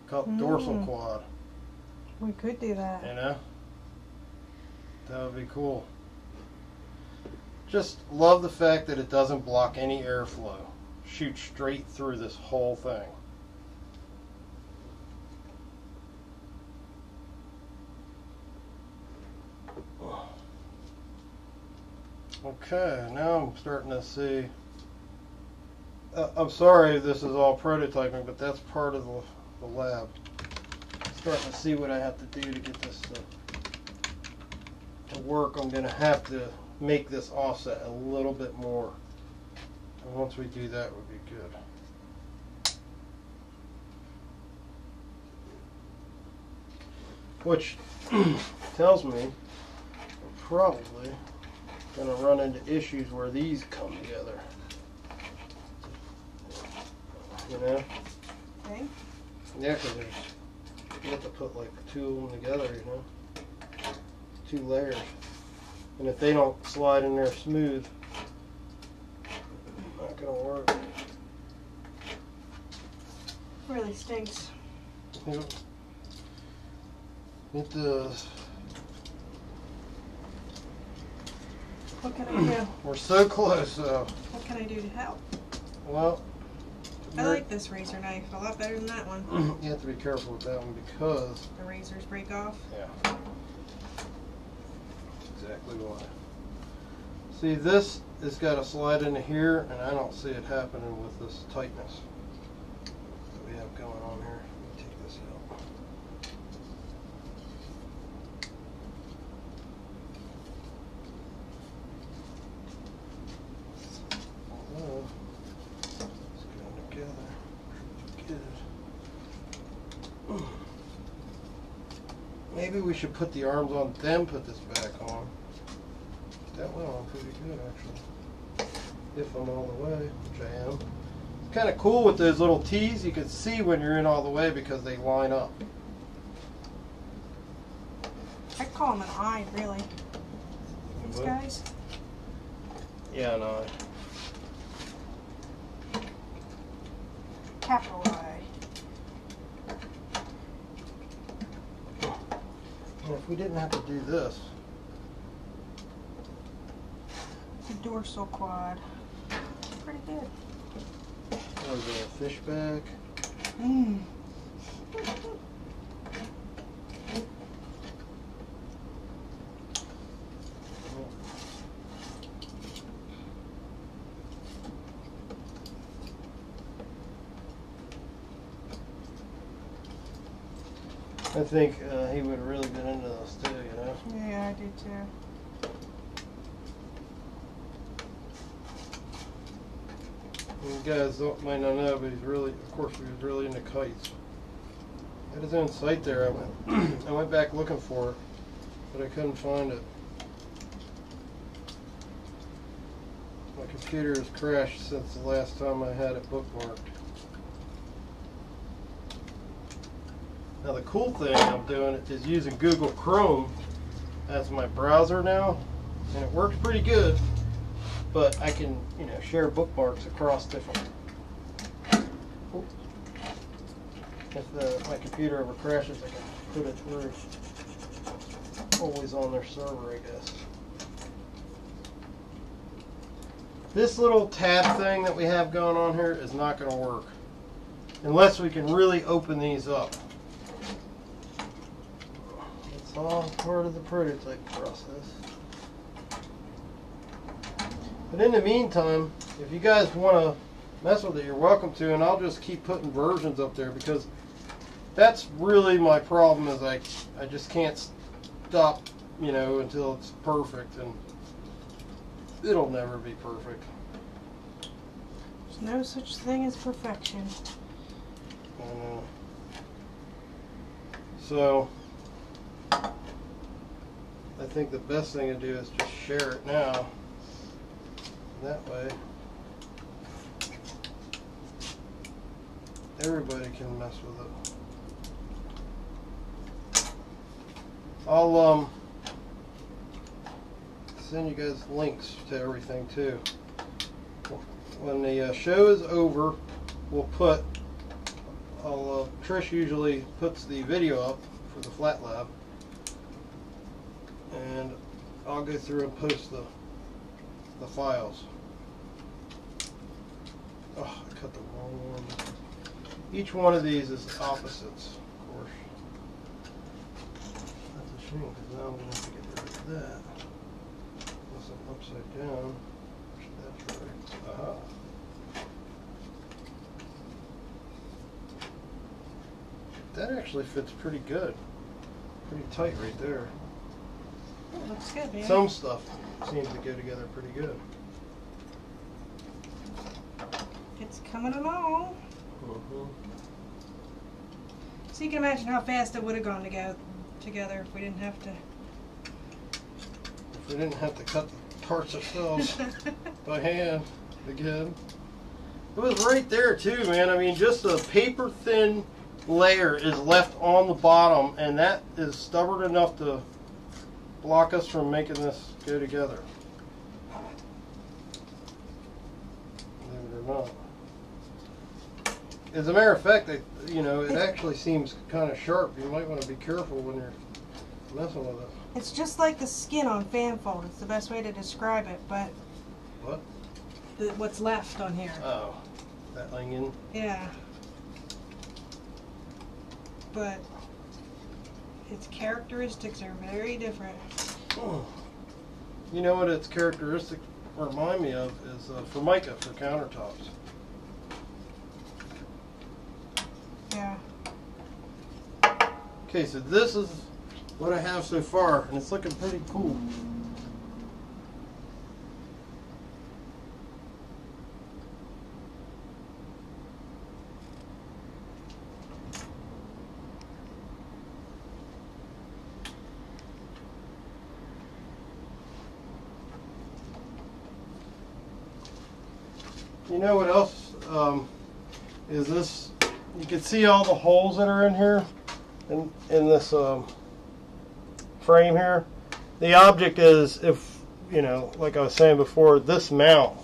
called dorsal quad. We could do that. You know? That would be cool. Just love the fact that it doesn't block any airflow. Shoot straight through this whole thing. Okay, now I'm starting to see. I'm sorry this is all prototyping, but that's part of the lab. I'm starting to see what I have to do to get this to work. I'm going to have to make this offset a little bit more. And once we do that, it would be good. Which tells me I'm probably going to run into issues where these come together. You know? Okay. Yeah, because you have to put like two of them together, you know? Two layers. And if they don't slide in there smooth, it's not going to work. Really stinks. Yep. It does. What can I do? We're so close, though. What can I do to help? Well, I like this razor knife a lot better than that one. you have to be careful with that one because the razors break off. Yeah. That's exactly why. See, this has got to slide into here, and I don't see it happening with this tightness that we have going on here. Let me take this out. Although, it's going together pretty good. Maybe we should put the arms on, then put this back on. That went on pretty good, actually. If I'm all the way, which I am. It's kind of cool with those little T's. You can see when you're in all the way because they line up. I'd call them an eye, really. These guys. Yeah, no. Capital I. And if we didn't have to do this, The dorsal quad. Pretty good. there's a fish back. Mmm. I think he would have really been into this too, you know? Yeah, I do too. You guys might not know, but he's really, of course, he was really into kites. At his own site there, I went back looking for it, but I couldn't find it. My computer has crashed since the last time I had it bookmarked. Now the cool thing I'm doing is using Google Chrome as my browser now, and it works pretty good. But I can, you know, share bookmarks across different. If my computer ever crashes, I can put it through. Always on their server, I guess. This little tab thing that we have going on here is not going to work unless we can really open these up. It's all part of the prototype process. But in the meantime, if you guys want to mess with it, you're welcome to, and I'll just keep putting versions up there, because that's really my problem, is I just can't stop, you know, until it's perfect, and it'll never be perfect. There's no such thing as perfection. I know. So I think the best thing to do is just share it now. That way everybody can mess with it. I'll send you guys links to everything too. When the show is over, we'll put, Trish usually puts the video up for the Phlatlab, and I'll go through and post the files. Oh, I cut the wrong one. Each one of these is opposites, of course. That's a shame, because now I'm going to have to get rid of that. Unless I'm upside down. That's right. Aha. That actually fits pretty good. Pretty tight right there. Oh, looks good, man. Some stuff seems to go together pretty good. It's coming along. So you can imagine how fast it would have gone to go together if we didn't have to. If we didn't have to cut the parts ourselves by hand again. It was right there too, man. I mean, just a paper thin layer is left on the bottom, and that is stubborn enough to block us from making this go together. Believe it or not. As a matter of fact, it actually seems kind of sharp. You might want to be careful when you're messing with it. It's just like the skin on fanfold. It's the best way to describe it, but what? What's left on here. Oh, that onion. Yeah. But its characteristics are very different. Oh. You know what its characteristics remind me of is Formica for countertops. Yeah. Okay, so this is what I have so far, and it's looking pretty cool. You know what else is this? You can see all the holes that are in here, in this frame here. The object is, if, like I was saying before, this mount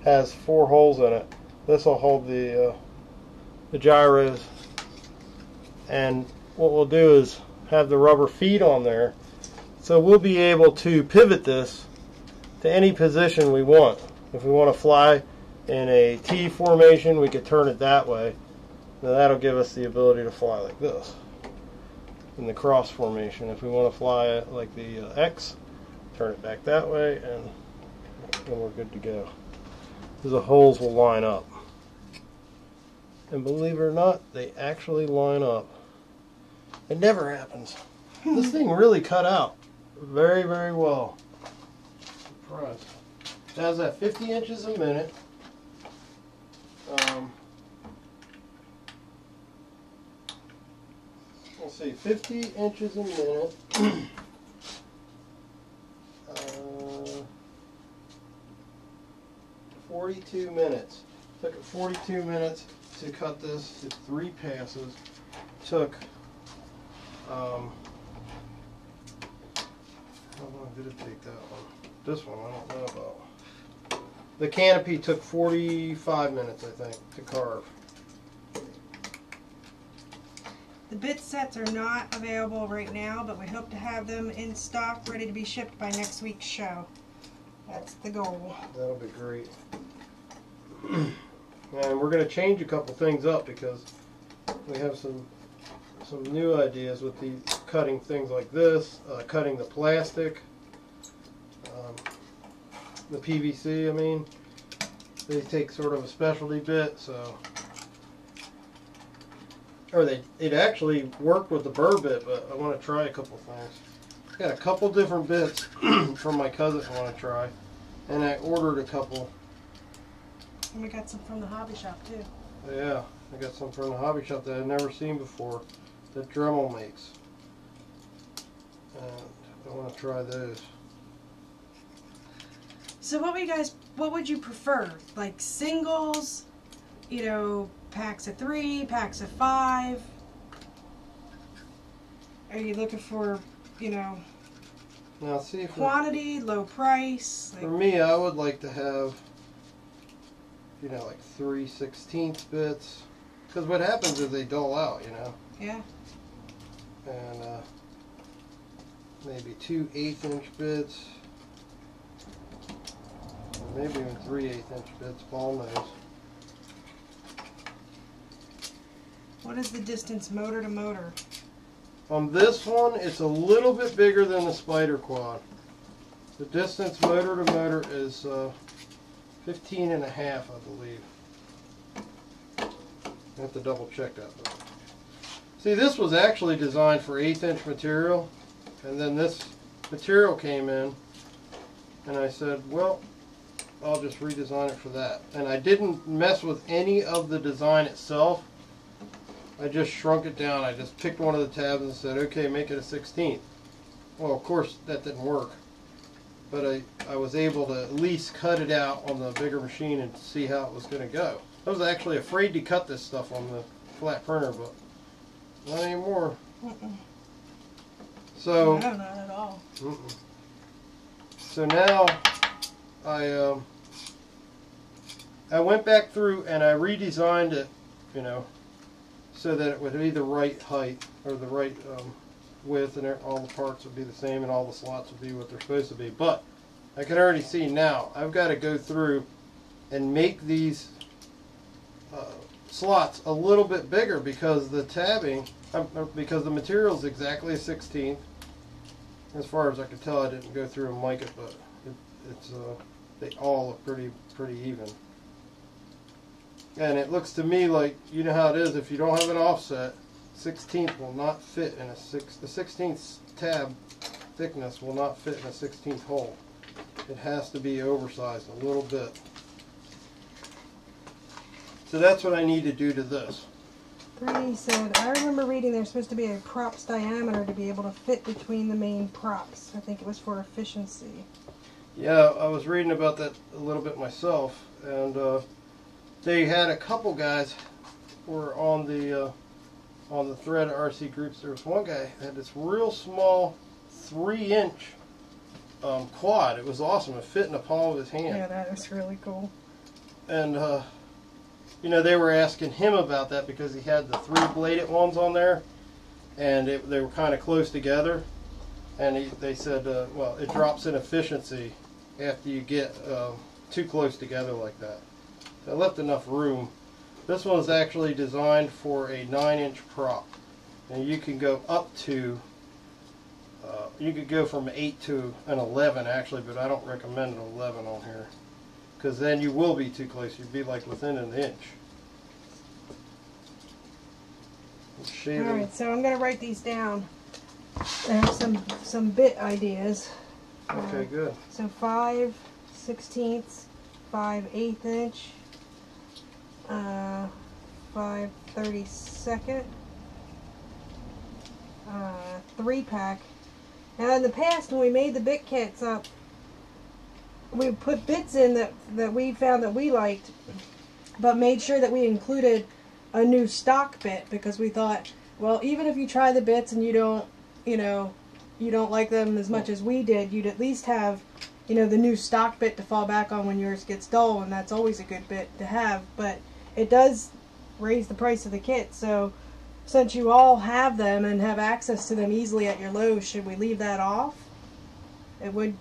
has 4 holes in it. This will hold the gyros, and what we'll do is have the rubber feet on there, so we'll be able to pivot this to any position we want. If we want to fly in a T formation, we could turn it that way. Now that'll give us the ability to fly like this in the cross formation. If we want to fly it like the X, turn it back that way, and then we're good to go. The holes will line up, and believe it or not, they actually line up. It never happens. This thing really cut out very, very well. Surprised. It has that 50 inches a minute. Let's see, 50 inches a minute. 42 minutes. Took it 42 minutes to cut this. It's 3 passes. Took, how long did it take that one? This one I don't know about. The canopy took 45 minutes, I think, to carve. The bit sets are not available right now, but we hope to have them in stock, ready to be shipped by next week's show. That's the goal. That'll be great. And we're going to change a couple things up because we have some new ideas with the cutting things like this, cutting the plastic, the PVC. I mean, they take sort of a specialty bit, so. Or it actually worked with the burr bit, but I want to try a couple things. Got a couple different bits from my cousin I want to try, and I ordered a couple. And we got some from the hobby shop too. Yeah, I got some from the hobby shop that I've never seen before that Dremel makes. And I want to try those. So what would you prefer? Like singles, you know, packs of 3, packs of 5? Are you looking for, you know, now see if quantity, low price? Like, for me, I would like to have, you know, like 3/16 bits, because what happens is they dull out, you know. Yeah. And maybe 2 1/8" bits, or maybe even 3 1/8" bits. Ball nose. What is the distance motor to motor? On this one, it's a little bit bigger than the Spider Quad. The distance motor to motor is 15.5, I believe. I have to double check that though. See, this was actually designed for 1/8" material, and then this material came in, and I said, well, I'll just redesign it for that. And I didn't mess with any of the design itself. I just shrunk it down. I just picked one of the tabs and said, okay, make it a 16th. Well, of course, that didn't work. But I was able to at least cut it out on the bigger machine and see how it was going to go. I was actually afraid to cut this stuff on the flat printer, but not anymore. So, no, not at all. So now I went back through and I redesigned it, you know, so that it would be the right height or the right width, and all the parts would be the same and all the slots would be what they're supposed to be. But I can already see now I've got to go through and make these slots a little bit bigger because the tabbing, because the material is exactly a 16th. As far as I can tell, I didn't go through and mic it, but they all look pretty even. And it looks to me like, you know how it is, if you don't have an offset, 16th will not fit in the 16th tab thickness will not fit in a 16th hole. It has to be oversized a little bit. So that's what I need to do to this. Brady said, I remember reading there's supposed to be a props diameter to be able to fit between the main props. I think it was for efficiency. Yeah, I was reading about that a little bit myself, and they had a couple guys were on the thread of RC groups. There was one guy that had this real small 3-inch quad. It was awesome. It fit in the palm of his hand. Yeah, that was really cool. And you know, they were asking him about that because he had the 3-bladed ones on there, and they were kind of close together. And they said, well, it drops in efficiency after you get too close together like that. It left enough room. This one is actually designed for a 9-inch prop, and you can go up to, you could go from 8 to an 11 actually, but I don't recommend an 11 on here, because then you will be too close. You'd be like within an inch. Alright, so I'm going to write these down. I have some bit ideas. Okay, good. So 5 16ths, 5 1/8", 5 32nd, 3-pack. Now in the past when we made the bit kits up, we put bits in that we found that we liked, but made sure that we included a new stock bit, because we thought, well, even if you try the bits and you don't, you know, you don't like them as much as we did, you'd at least have, you know, the new stock bit to fall back on when yours gets dull, and that's always a good bit to have. But it does raise the price of the kit, so since you all have them and have access to them easily at your Lowe's, should we leave that off? It would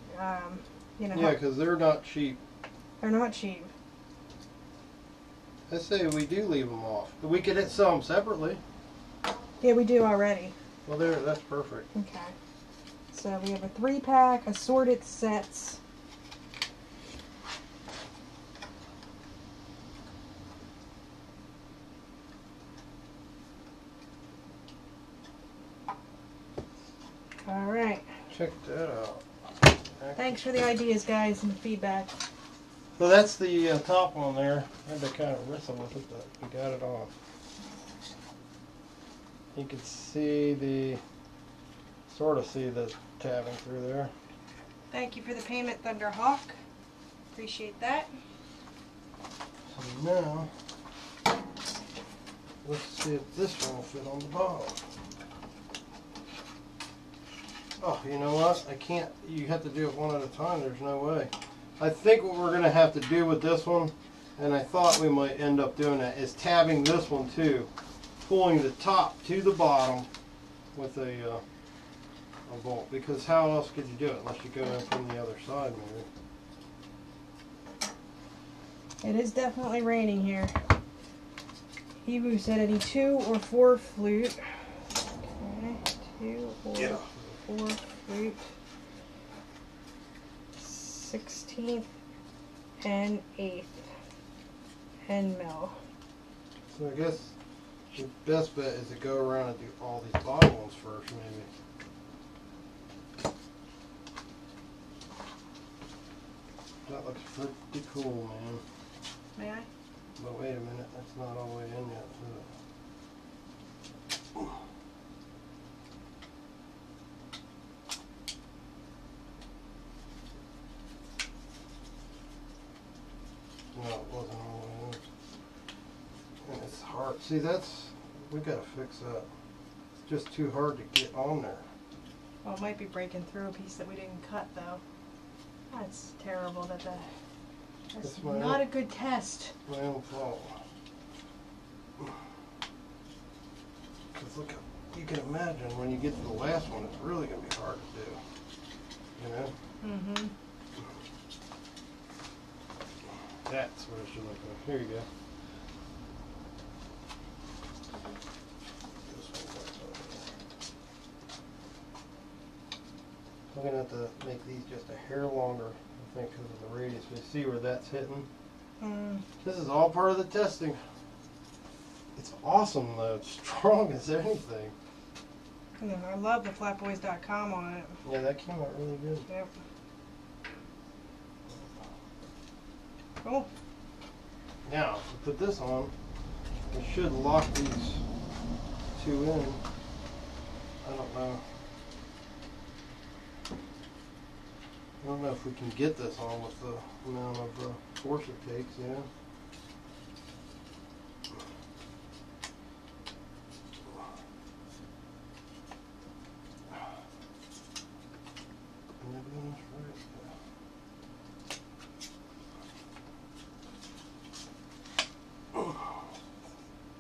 You know. Yeah, because they're not cheap. They're not cheap. I say we do leave them off. We could sell them separately. Yeah, we do already. Well, there, that's perfect. Okay. So we have a 3-pack, assorted sets. All right. Check that out. Thanks for the ideas, guys, and the feedback. So that's the top one there. I had to kind of wrestle with it, but we got it off. You can see sort of see the tabbing through there. Thank you for the payment, Thunderhawk. Appreciate that. So now, let's see if this one will fit on the bottom. Oh, you know what? I can't. You have to do it one at a time. There's no way. I think what we're going to have to do with this one, and I thought we might end up doing that, is tabbing this one too. Pulling the top to the bottom with a bolt. Because how else could you do it unless you go in from the other side, maybe? It is definitely raining here. Hebrew said any 2 or 4 flute. Okay, 2 or 4 flute. 16th and 8th end mill. So I guess the best bet is to go around and do all these bottom ones first, maybe. That looks pretty cool, man. May I? But wait a minute, that's not all the way in yet, is it? No, it wasn't all the way in. And it's hard. See, we gotta fix that. It's just too hard to get on there. Well, it might be breaking through a piece that we didn't cut, though. That's terrible. That's not a good test. My own fault. Because look, you can imagine when you get to the last one, it's really gonna be hard to do. You know? Mm-hmm. That's what it should look like. Here you go. I'm going to have to make these just a hair longer, I think, because of the radius. You see where that's hitting? This is all part of the testing. It's awesome, though. It's strong as anything. Yeah, I love the Phlatboyz.com on it. Yeah, that came out really good. Yep. Cool. Now, to put this on, we should lock these 2 in. I don't know. I don't know if we can get this on with the amount of force it takes, you know? Am I doing this right?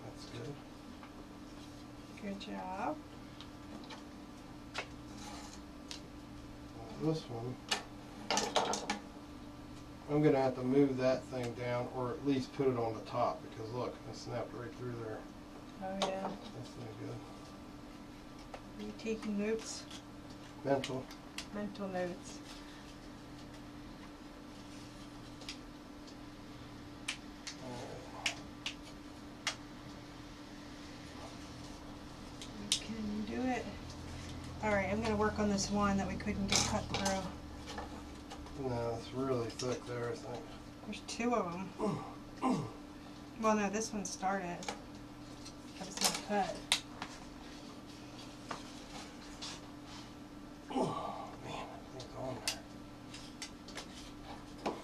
That's good. Good job. This one, I'm going to have to move that thing down, or at least put it on the top, because look, it snapped right through there. Oh, yeah. That's not good. Are you taking notes? Mental. Mental notes. Can you do it? Alright, I'm going to work on this one that we couldn't get cut through. No, it's really thick there, I think. There's 2 of them. Well, no, this one started. But it's not cut. Oh, man, that thing's on there.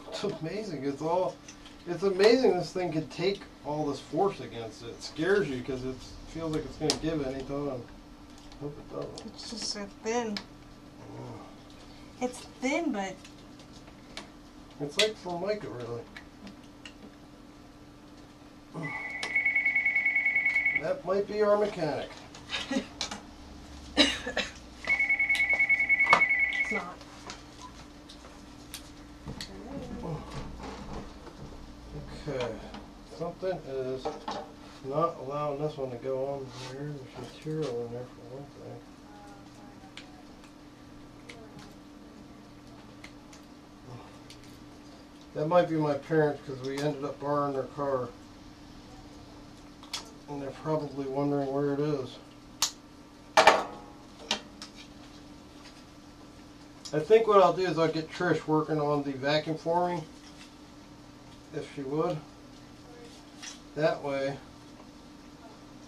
It's amazing. It's amazing this thing could take all this force against it. It scares you because it feels like it's going to give any time. Hope it doesn't. It's just so thin. Yeah. It's thin, but It's like Formica, really. That might be our mechanic. it's not. Something is not allowing this one to go on there. There's material in there for one thing. That might be my parents because we ended up borrowing their car. And they're probably wondering where it is. I think what I'll do is I'll get Trish working on the vacuum forming, if she would. That way,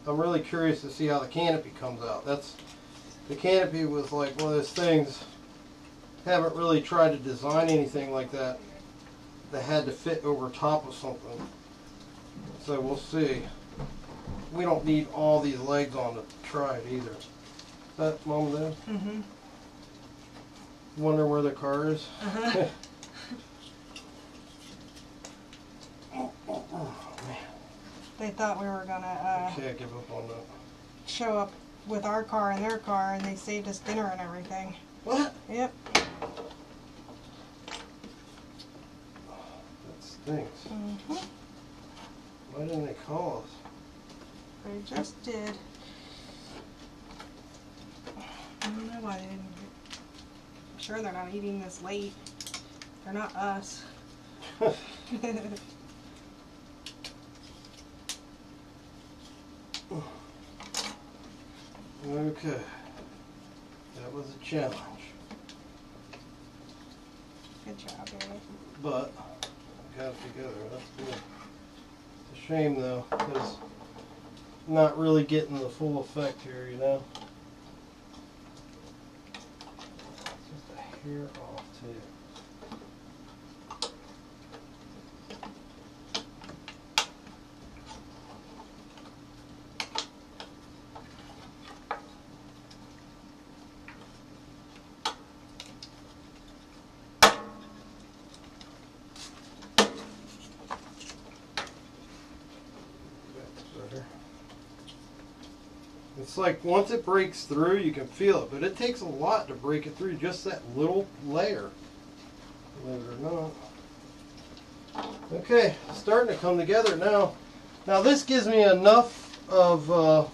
I'm really curious to see how the canopy comes out. The canopy was like one of those things, haven't really tried to design anything like that had to fit over top of something. So we'll see. We don't need all these legs on to try it either. Is that Mom there? Mm-hmm. Wonder where the car is? Uh-huh. Oh, man. They thought we were gonna Can't give up on that. show up with our car and their car, and they saved us dinner and everything. What? Yep. That stinks. Mm-hmm. Why didn't they call us? They just did. I don't know why they didn't. I'm sure they're not eating this late. They're not us. Okay. That was a challenge. Good job, Eric. But I got it together. That's good. It's a shame though, because I'm not really getting the full effect here, you know. Just a hair off too. It's like once it breaks through, you can feel it, but it takes a lot to break it through, just that little layer, believe it or not. Okay, starting to come together now. Now this gives me enough of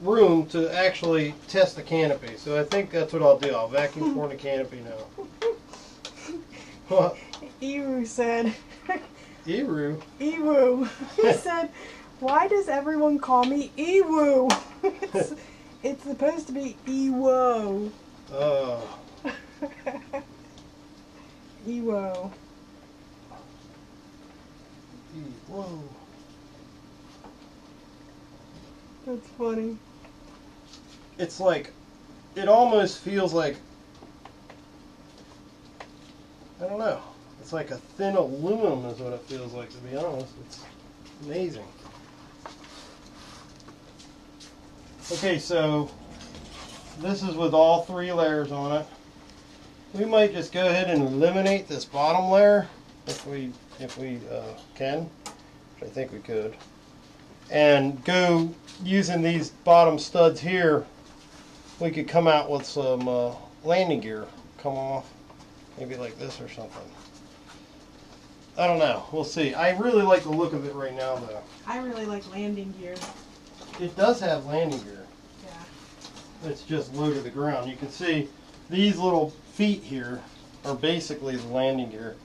room to actually test the canopy, so I think that's what I'll do. I'll vacuum form the canopy now. What? Ewu said. Ewu? Ewu. He said, why does everyone call me Ewu? It's supposed to be Ewo. Oh. Ewo. Whoa. That's funny. It's like, it almost feels like, I don't know. It's like a thin aluminum is what it feels like, to be honest. It's amazing. Okay, so this is with all 3 layers on it. We might just go ahead and eliminate this bottom layer if we can, which I think we could, and go using these bottom studs here. We could come out with some landing gear come off, maybe like this or something. I don't know. We'll see. I really like the look of it right now, though. I really like landing gear. It does have landing gear. Yeah. It's just low to the ground. You can see these little feet here are basically the landing gear.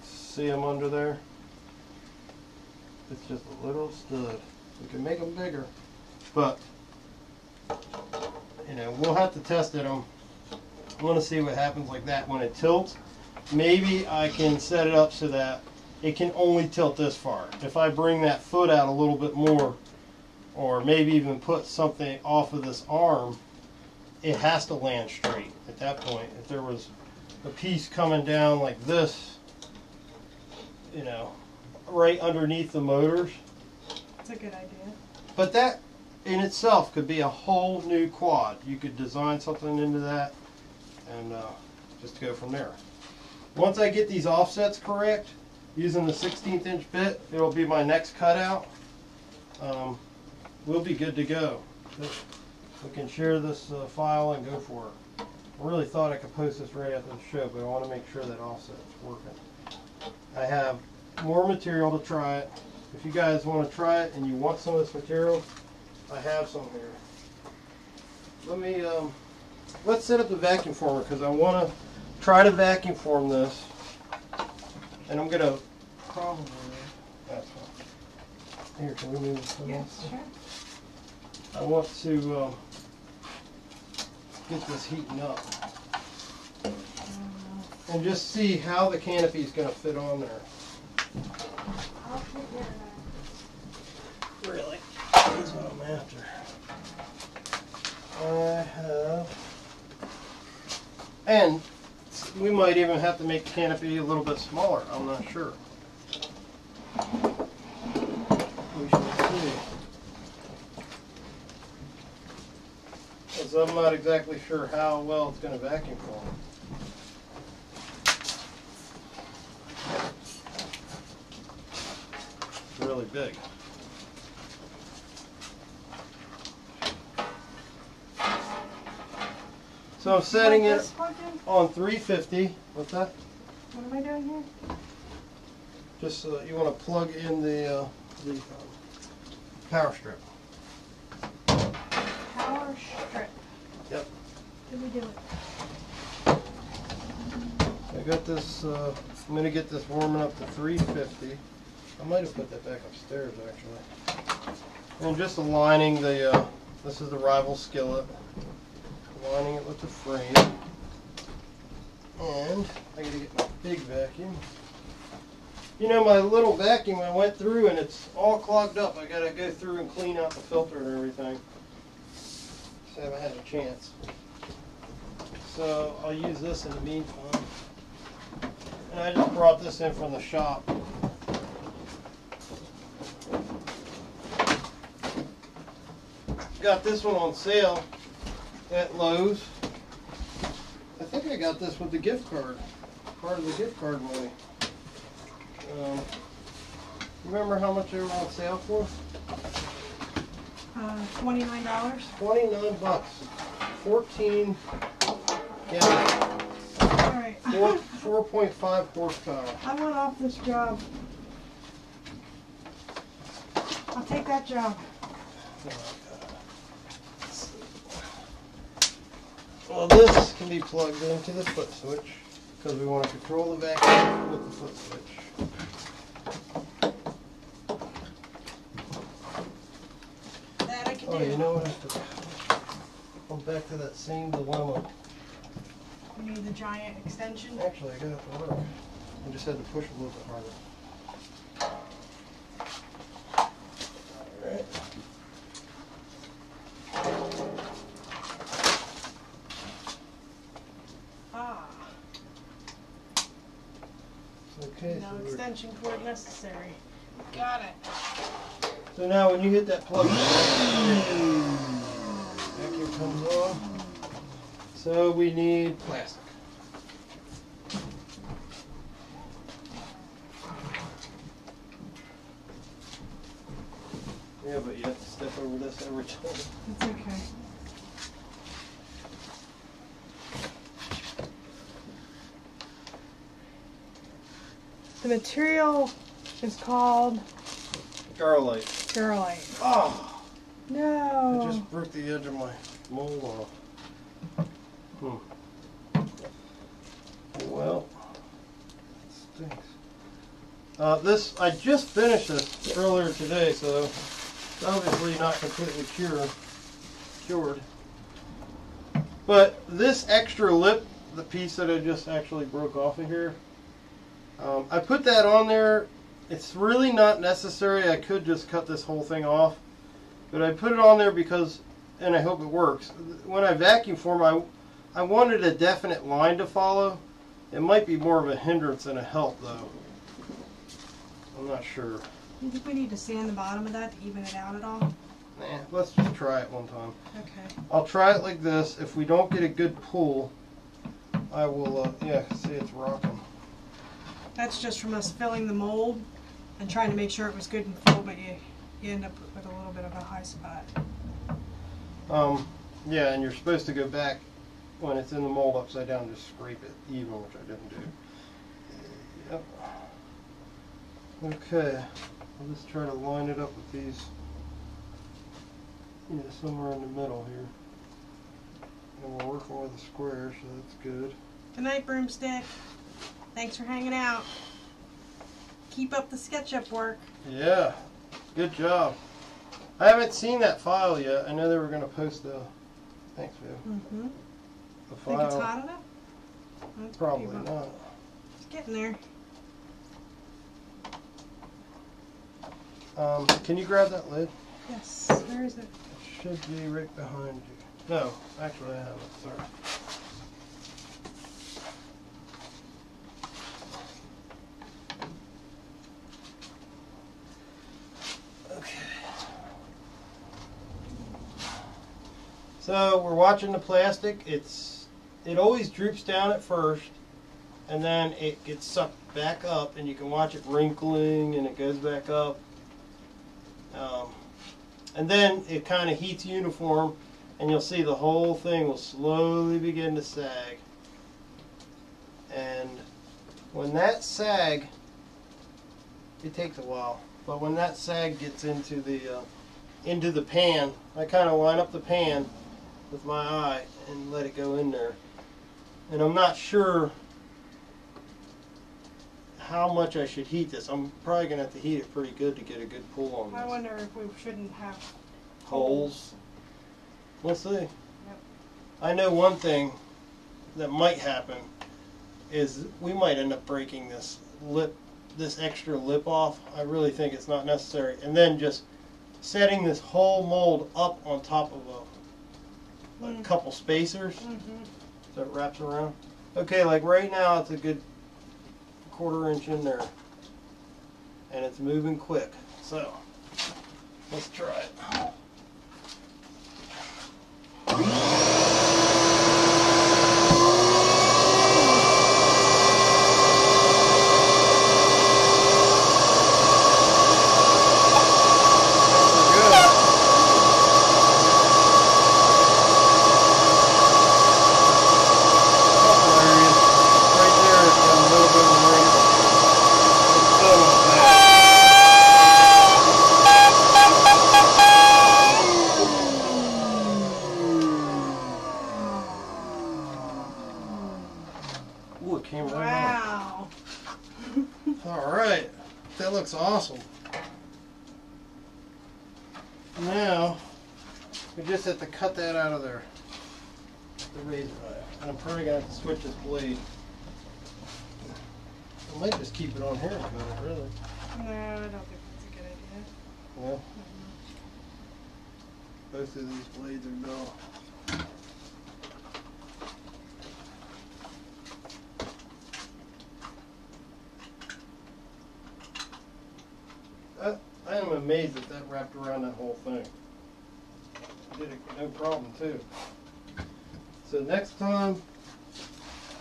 See them under there? It's just a little stud. We can make them bigger, but you know, we'll have to test it. I want to see what happens like that when it tilts. Maybe I can set it up so that it can only tilt this far. If I bring that foot out a little bit more, or maybe even put something off of this arm, it has to land straight at that point. If there was a piece coming down like this, you know, right underneath the motors. That's a good idea. But that in itself could be a whole new quad. You could design something into that and just go from there. Once I get these offsets correct, using the 16th inch bit, it'll be my next cutout. We'll be good to go. We can share this file and go for it. I really thought I could post this right after the show, but I want to make sure that offset's working. I have more material to try it. If you guys want to try it and you want some of this material, I have some here. Let me, let's set up the vacuum former because I want to try to vacuum form this. And I'm going to probably, that's fine. Here, can we move this? Yes, sure. I want to get this heating up. And just see how the canopy is going to fit on there. I'll take care of that. Really? That's what I'm after. I have, and we might even have to make the canopy a little bit smaller. I'm not sure. We shall see. Because I'm not exactly sure how well it's going to vacuum form. It's really big. So I'm setting it on 350. What's that? What am I doing here? Just you want to plug in the power strip. Power strip. Yep. Did we do it? I got this. I'm going to get this warming up to 350. I might have put that back upstairs actually. And just aligning the. This is the rival skillet. Aligning it with the frame. And I gotta get my big vacuum. You know, my little vacuum I went through and it's all clogged up. I gotta go through and clean out the filter and everything. So I haven't had a chance. So I'll use this in the meantime. And I just brought this in from the shop. Got this one on sale at Lowe's. I think I got this with the gift card, part of the gift card money. Remember how much they were on sale for? $29. 29 bucks. 14 gallons. Alright. 4.5 horsepower. I want off this job. I'll take that job. Well, this can be plugged into the foot switch because we want to control the vacuum with the foot switch. That I can Oh, do. you know what? I'm back to that same dilemma. We need the giant extension. Actually, I got it to work. I just had to push a little bit harder. Alright. Okay, No extension cord necessary. Got it. so now when you hit that plug, vacuum comes on. So we need plastic. Yeah, but you have to step over this every time. It's okay. The material is called Garolite. Garolite. Oh! I No. just broke the edge of my mold off. Well, it stinks. This, I just finished this earlier today, so it's obviously not completely cured. But this extra lip, the piece that I just actually broke off of here, I put that on there. It's really not necessary. I could just cut this whole thing off. But I put it on there because, and I hope it works, when I vacuum form, I wanted a definite line to follow. It might be more of a hindrance than a help, though. I'm not sure. You think we need to sand the bottom of that to even it out at all? Nah, let's just try it one time. Okay. I'll try it like this. If we don't get a good pull, I will, yeah, see it's rocking. That's just from us filling the mold and trying to make sure it was good and full, but you end up with a little bit of a high spot. Yeah, and you're supposed to go back when it's in the mold upside down and just scrape it even, which I didn't do. Yep. Okay, I'll just try to line it up with these, somewhere in the middle here. And we're working with a square, so that's good. Good night, Broomstick. Thanks for hanging out. Keep up the SketchUp work. Yeah, good job. I haven't seen that file yet. I know they were going to post the. Thanks, Viv. Mm-hmm. The file. Think it's hot enough? That's Probably not. It's getting there. Can you grab that lid? Yes. Where is it? It should be right behind you. No, actually I have it. Sorry. Okay. So we're watching the plastic. It always droops down at first, and then it gets sucked back up, and you can watch it wrinkling, and it goes back up. And then it kind of heats uniform, and you'll see the whole thing will slowly begin to sag. And when that sag, it takes a while, but when that sag gets into the pan, I kind of line up the pan with my eye and let it go in there. And I'm not sure how much I should heat this. I'm probably going to have to heat it pretty good to get a good pull on this. I wonder if we shouldn't have holes. We'll see. Yep. I know one thing that might happen is we might end up breaking this extra lip off. I really think it's not necessary. And then just setting this whole mold up on top of a couple spacers so it wraps around. Okay, like right now it's a good 1/4 inch in there, and it's moving quick. So let's try it. Ooh, it came right Wow. All right, that looks awesome. Now, we just have to cut that out of there, the razor knife. And I'm probably going to have to switch this blade. I might just keep it on here a minute, really. No, I don't think that's a good idea. Yeah. Both of these blades are dull. I am amazed that that wrapped around that whole thing. Did it no problem too. So next time,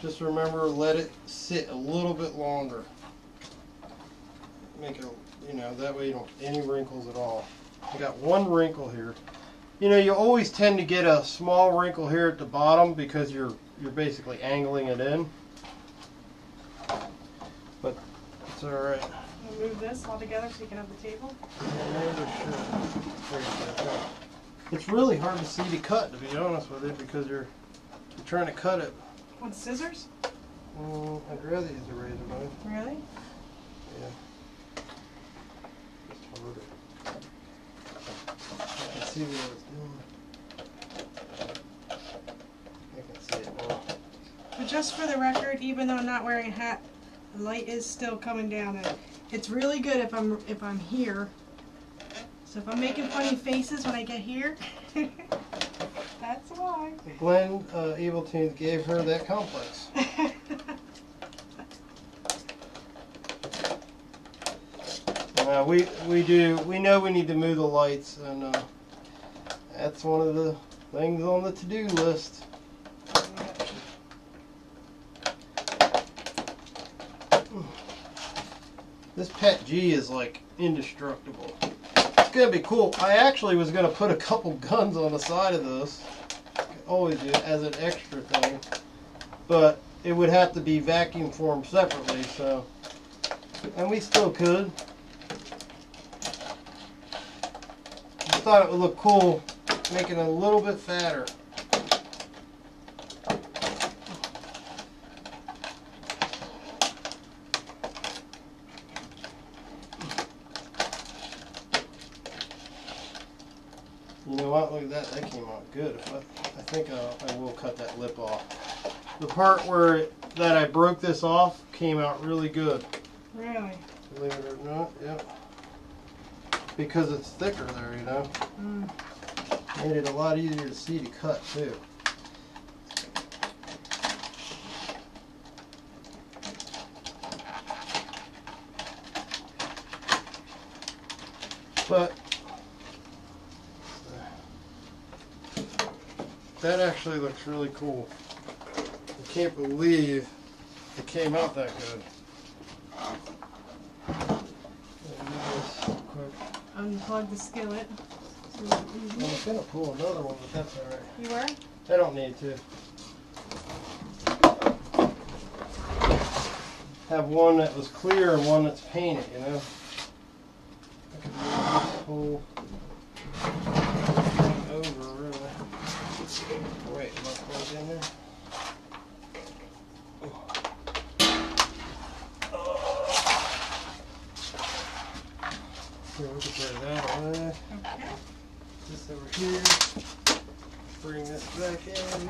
just remember, let it sit a little bit longer. Make it, that way you don't get any wrinkles at all. I got one wrinkle here. You always tend to get a small wrinkle here at the bottom because you're basically angling it in. But it's all right. We'll move this all together so you can have the table. It's really hard to see the cut, to be honest with you, because you're trying to cut it. Want scissors? I'd rather use a razor knife. Really? Yeah. Just hold it. I can see what it's doing. I can see it now. But just for the record, even though I'm not wearing a hat, the light is still coming down. And it's really good if I'm here. So if I'm making funny faces when I get here, that's why. Glenn Eviltooth gave her that complex. We know we need to move the lights, and that's one of the things on the to-do list. This Pet G is like indestructible. It's gonna be cool. I actually was gonna put a couple guns on the side of this. I always do as an extra thing, but it would have to be vacuum formed separately. So and we still could. Just thought it would look cool, making it a little bit fatter. You know what? Look at that. That came out good. I think I will cut that lip off. The part that I broke this off came out really good. Really? Believe it or not, yep. Because it's thicker there, you know. Made it a lot easier to see to cut too. But that actually looks really cool. I can't believe it came out that good. Unplug the skillet. I was going to pull another one, but that's alright. You were? I don't need to. Have one that was clear and one that's painted, you know? I could move this whole thing over, really. Wait, am I plugged in there? Here, we can put that away. Okay. This over here. Bring this back in.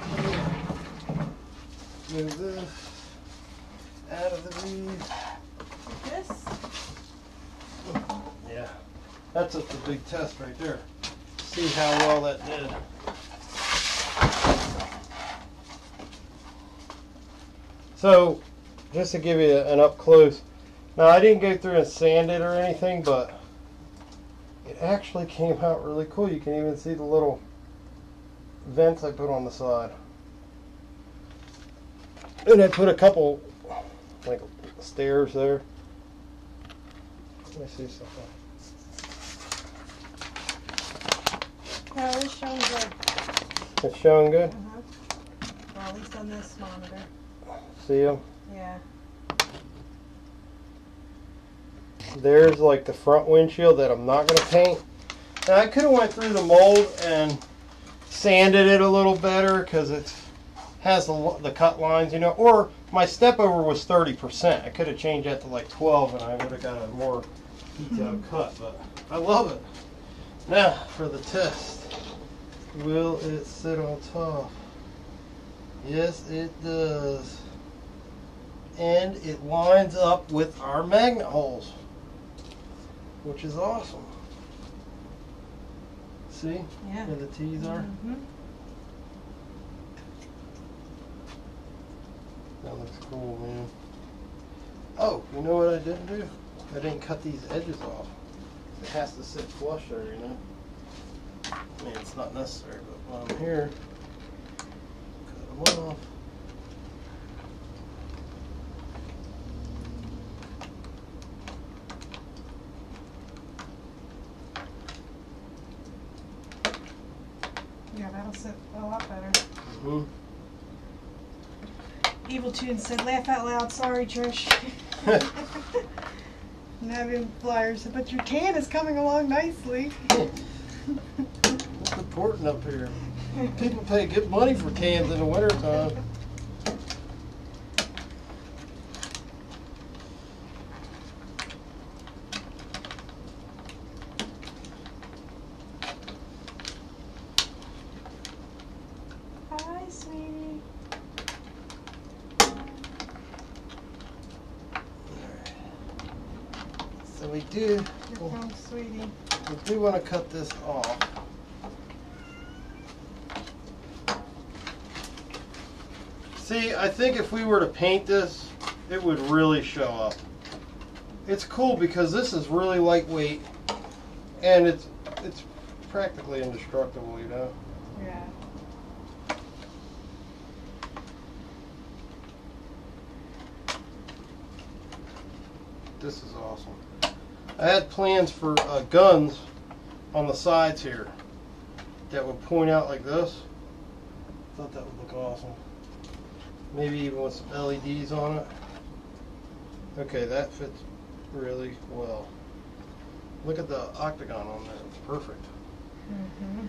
Move this out of the weed. Like this? Yeah. That's just a big test right there. See how well that did. So, just to give you an up close. Now, I didn't go through and sand it or anything, but it actually came out really cool. You can even see the little vents I put on the side. And I put a couple, like, stairs there. Let me see something. No, it's showing good. It's showing good? Well, at least on this monitor. See them? Yeah. There's like the front windshield that I'm not going to paint. Now I could have went through the mold and sanded it a little better because it has the cut lines, you know. Or my step over was 30%. I could have changed that to like 12 and I would have got a more detailed cut. But I love it. Now for the test. Will it sit on top? Yes, it does. And it lines up with our magnet holes, which is awesome. See? Yeah. Where the T's are? That looks cool, man. Oh, you know what I didn't do? I didn't cut these edges off. It has to sit flush there, you know? I mean, it's not necessary, but while I'm here, cut them off. Yeah, that'll sit a lot better. Mm-hmm. Evil Tune said, laugh out loud. Sorry, Trish. I'm having flyers, but your tan is coming along nicely. What's important up here? People pay good money for cans in the wintertime. Hi, sweetie. So we do. You're wrong, sweetie. We do want to cut this off. See, I think if we were to paint this, it would really show up. It's cool because this is really lightweight and it's practically indestructible, you know. Yeah. This is awesome. I had plans for guns on the sides here that would point out like this. Thought that would look awesome. Maybe even with some LEDs on it. Okay, that fits really well. Look at the octagon on there. It's perfect. Mm-hmm.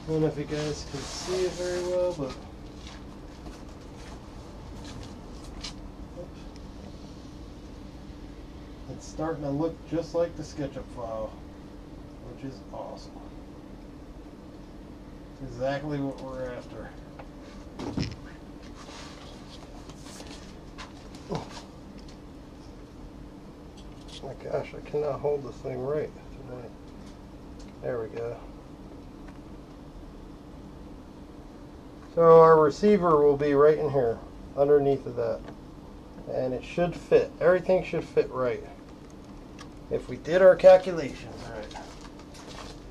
I don't know if you guys can see it very well, but it's starting to look just like the SketchUp file, which is awesome. It's exactly what we're after. Oh my gosh, I cannot hold this thing right today. There we go. So our receiver will be right in here, underneath of that. And it should fit. Everything should fit right. If we did our calculations right.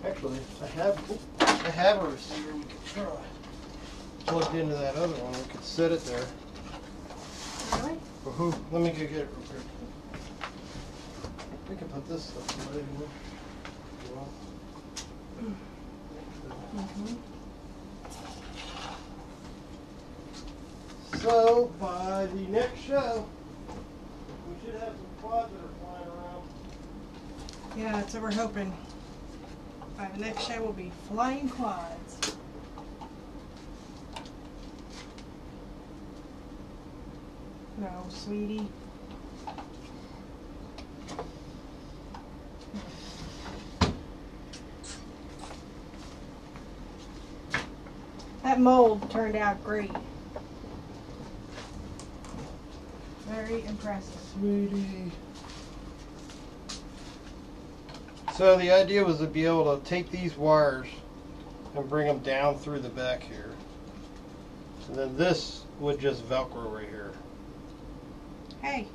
Actually, I have a receiver we could try. Plugged into that other one. We could set it there. Really? Let me go get it real quick. We can put this stuff away. Mm-hmm. So, by the next show, we should have some quads that are flying around. Yeah, that's what we're hoping. By the next show, we'll be flying quads. No, sweetie. That mold turned out great. Very impressive. Sweetie. So the idea was to be able to take these wires and bring them down through the back here. And then this would just Velcro right here. Hey.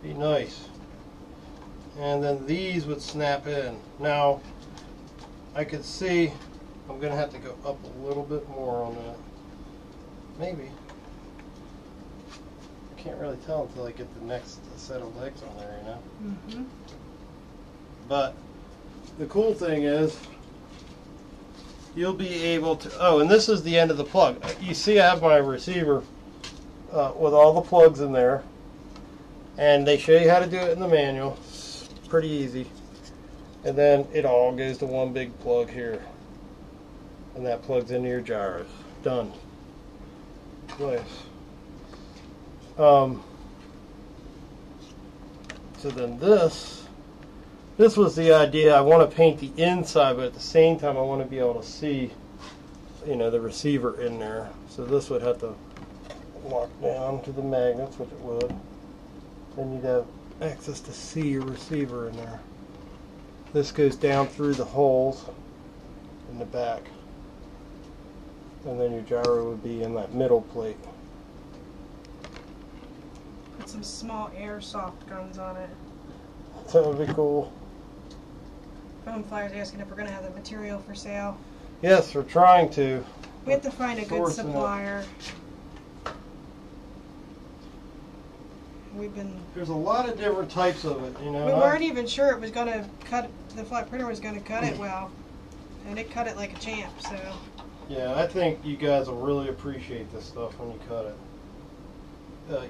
Be nice. And then these would snap in. Now, I could see I'm going to have to go up a little bit more on that. Maybe. I can't really tell until I get the next set of legs on there, you know? Mm-hmm. But the cool thing is you'll be able to, oh, and this is the end of the plug. You see I have my receiver with all the plugs in there, and they show you how to do it in the manual. It's pretty easy. And then it all goes to one big plug here, and that plugs into your gyros. Done. Nice. So then this was the idea. I want to paint the inside, but at the same time I want to be able to see, you know, the receiver in there. So this would have to lock down to the magnets, which it would. Then you'd have access to see your receiver in there. This goes down through the holes in the back. And then your gyro would be in that middle plate. Put some small airsoft guns on it. That would be cool. Foam Flyer's asking if we're going to have the material for sale. Yes, we're trying to. We have to find a good supplier. There's a lot of different types of it, you know. We weren't even sure it was going to cut, the flat printer was going to cut it well. And it cut it like a champ, so. Yeah, I think you guys will really appreciate this stuff when you cut it.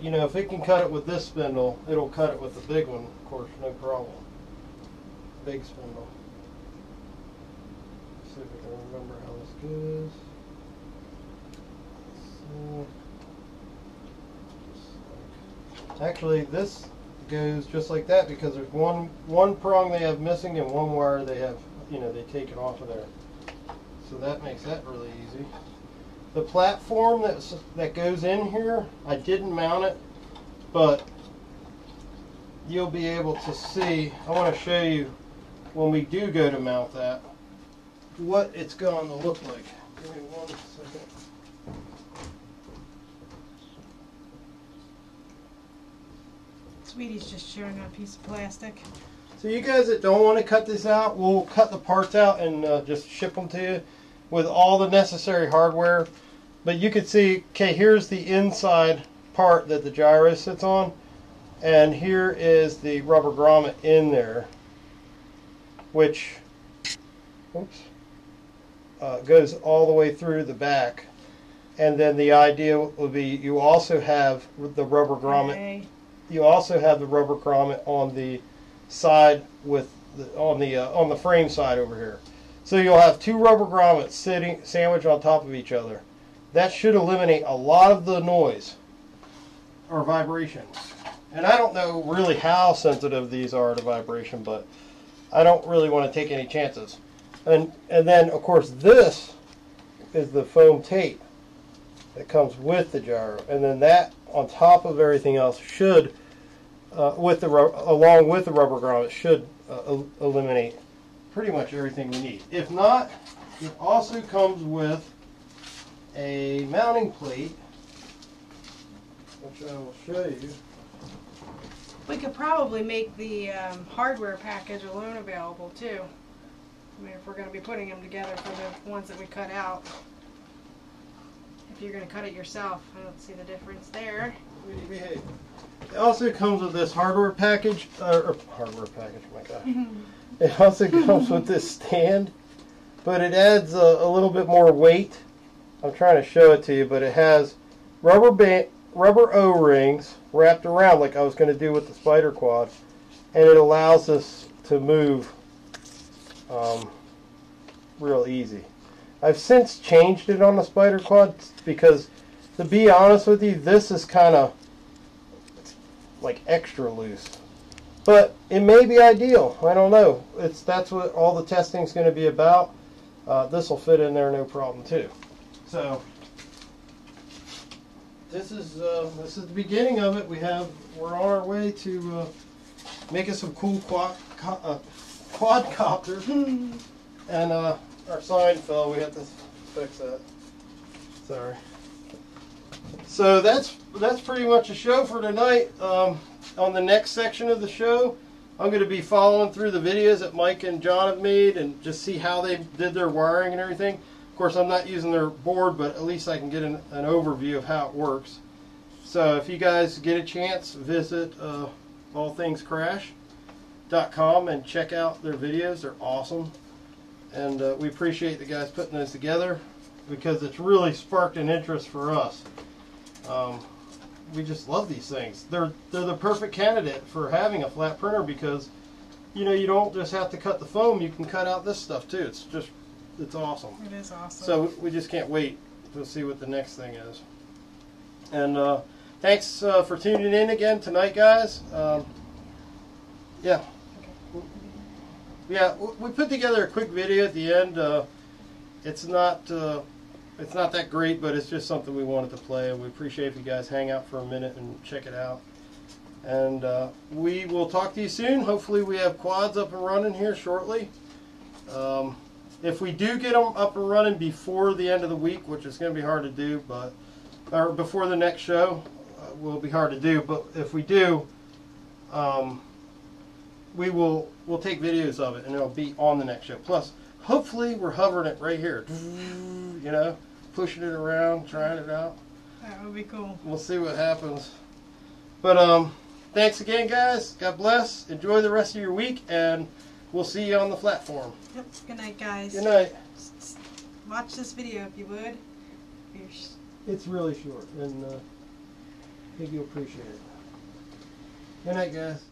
You know, if it can cut it with this spindle, it'll cut it with the big one, of course, no problem. Big spindle. Let's see if I can remember how this goes. Actually, this goes just like that because there's one prong they have missing and one wire they have, you know, they take it off of there. So that makes that really easy. The platform that goes in here, I didn't mount it, but you'll be able to see. I want to show you when we do go to mount that, what it's going to look like. Give me 1 second. Sweetie's just showing on a piece of plastic. So you guys that don't want to cut this out, we'll cut the parts out and just ship them to you with all the necessary hardware. But you can see, okay, here's the inside part that the gyro sits on, and here is the rubber grommet in there, which goes all the way through the back. And then the idea would be you also have the rubber grommet. Okay. You also have the rubber grommet on the side with on the frame side over here. So you'll have two rubber grommets sitting sandwiched on top of each other. That should eliminate a lot of the noise or vibration. And I don't know really how sensitive these are to vibration, but I don't really want to take any chances. And then of course this is the foam tape that comes with the gyro, and then that on top of everything else should, along with the rubber grommet, should eliminate pretty much everything we need. If not, it also comes with a mounting plate, which I will show you. We could probably make the hardware package alone available too. I mean, if we're going to be putting them together for the ones that we cut out. If you're going to cut it yourself, I don't see the difference there. It also comes with this hardware package, my God. It also comes with this stand, but it adds a little bit more weight. I'm trying to show it to you, but it has rubber O-rings wrapped around like I was going to do with the Spider Quad, and it allows us to move real easy. I've since changed it on the Spider Quad because, to be honest with you, this is kind of like extra loose. But it may be ideal. I don't know. That's what all the testing is going to be about. This will fit in there no problem too. So this is the beginning of it. We're on our way to making some cool quadcopters. And our sign fell. We have to fix that. Sorry. So that's pretty much a show for tonight. On the next section of the show, I'm going to be following through the videos that Mike and John have made and just see how they did their wiring and everything. Of course, I'm not using their board, but at least I can get an overview of how it works. So if you guys get a chance, visit allthingscrash.com and check out their videos. They're awesome. And we appreciate the guys putting those together because it's really sparked an interest for us. We just love these things. They're the perfect candidate for having a flat printer because, you know, you don't just have to cut the foam. You can cut out this stuff too. It's awesome. It is awesome. So we just can't wait to see what the next thing is. And thanks for tuning in again tonight, guys. Yeah. Yeah, we put together a quick video at the end. It's not that great, but it's just something we wanted to play, and we appreciate if you guys hang out for a minute and check it out. And we will talk to you soon. Hopefully we have quads up and running here shortly. If we do get them up and running before the end of the week, which is going to be hard to do, or before the next show, will be hard to do. But if we do, we'll take videos of it, and it'll be on the next show. Plus, hopefully, we're hovering it right here. You know, pushing it around, trying it out. That would be cool. We'll see what happens. But thanks again, guys. God bless. Enjoy the rest of your week, and we'll see you on the platform. Yep. Good night, guys. Good night. Watch this video if you would. It's really short, and I think you'll appreciate it. Good night, guys.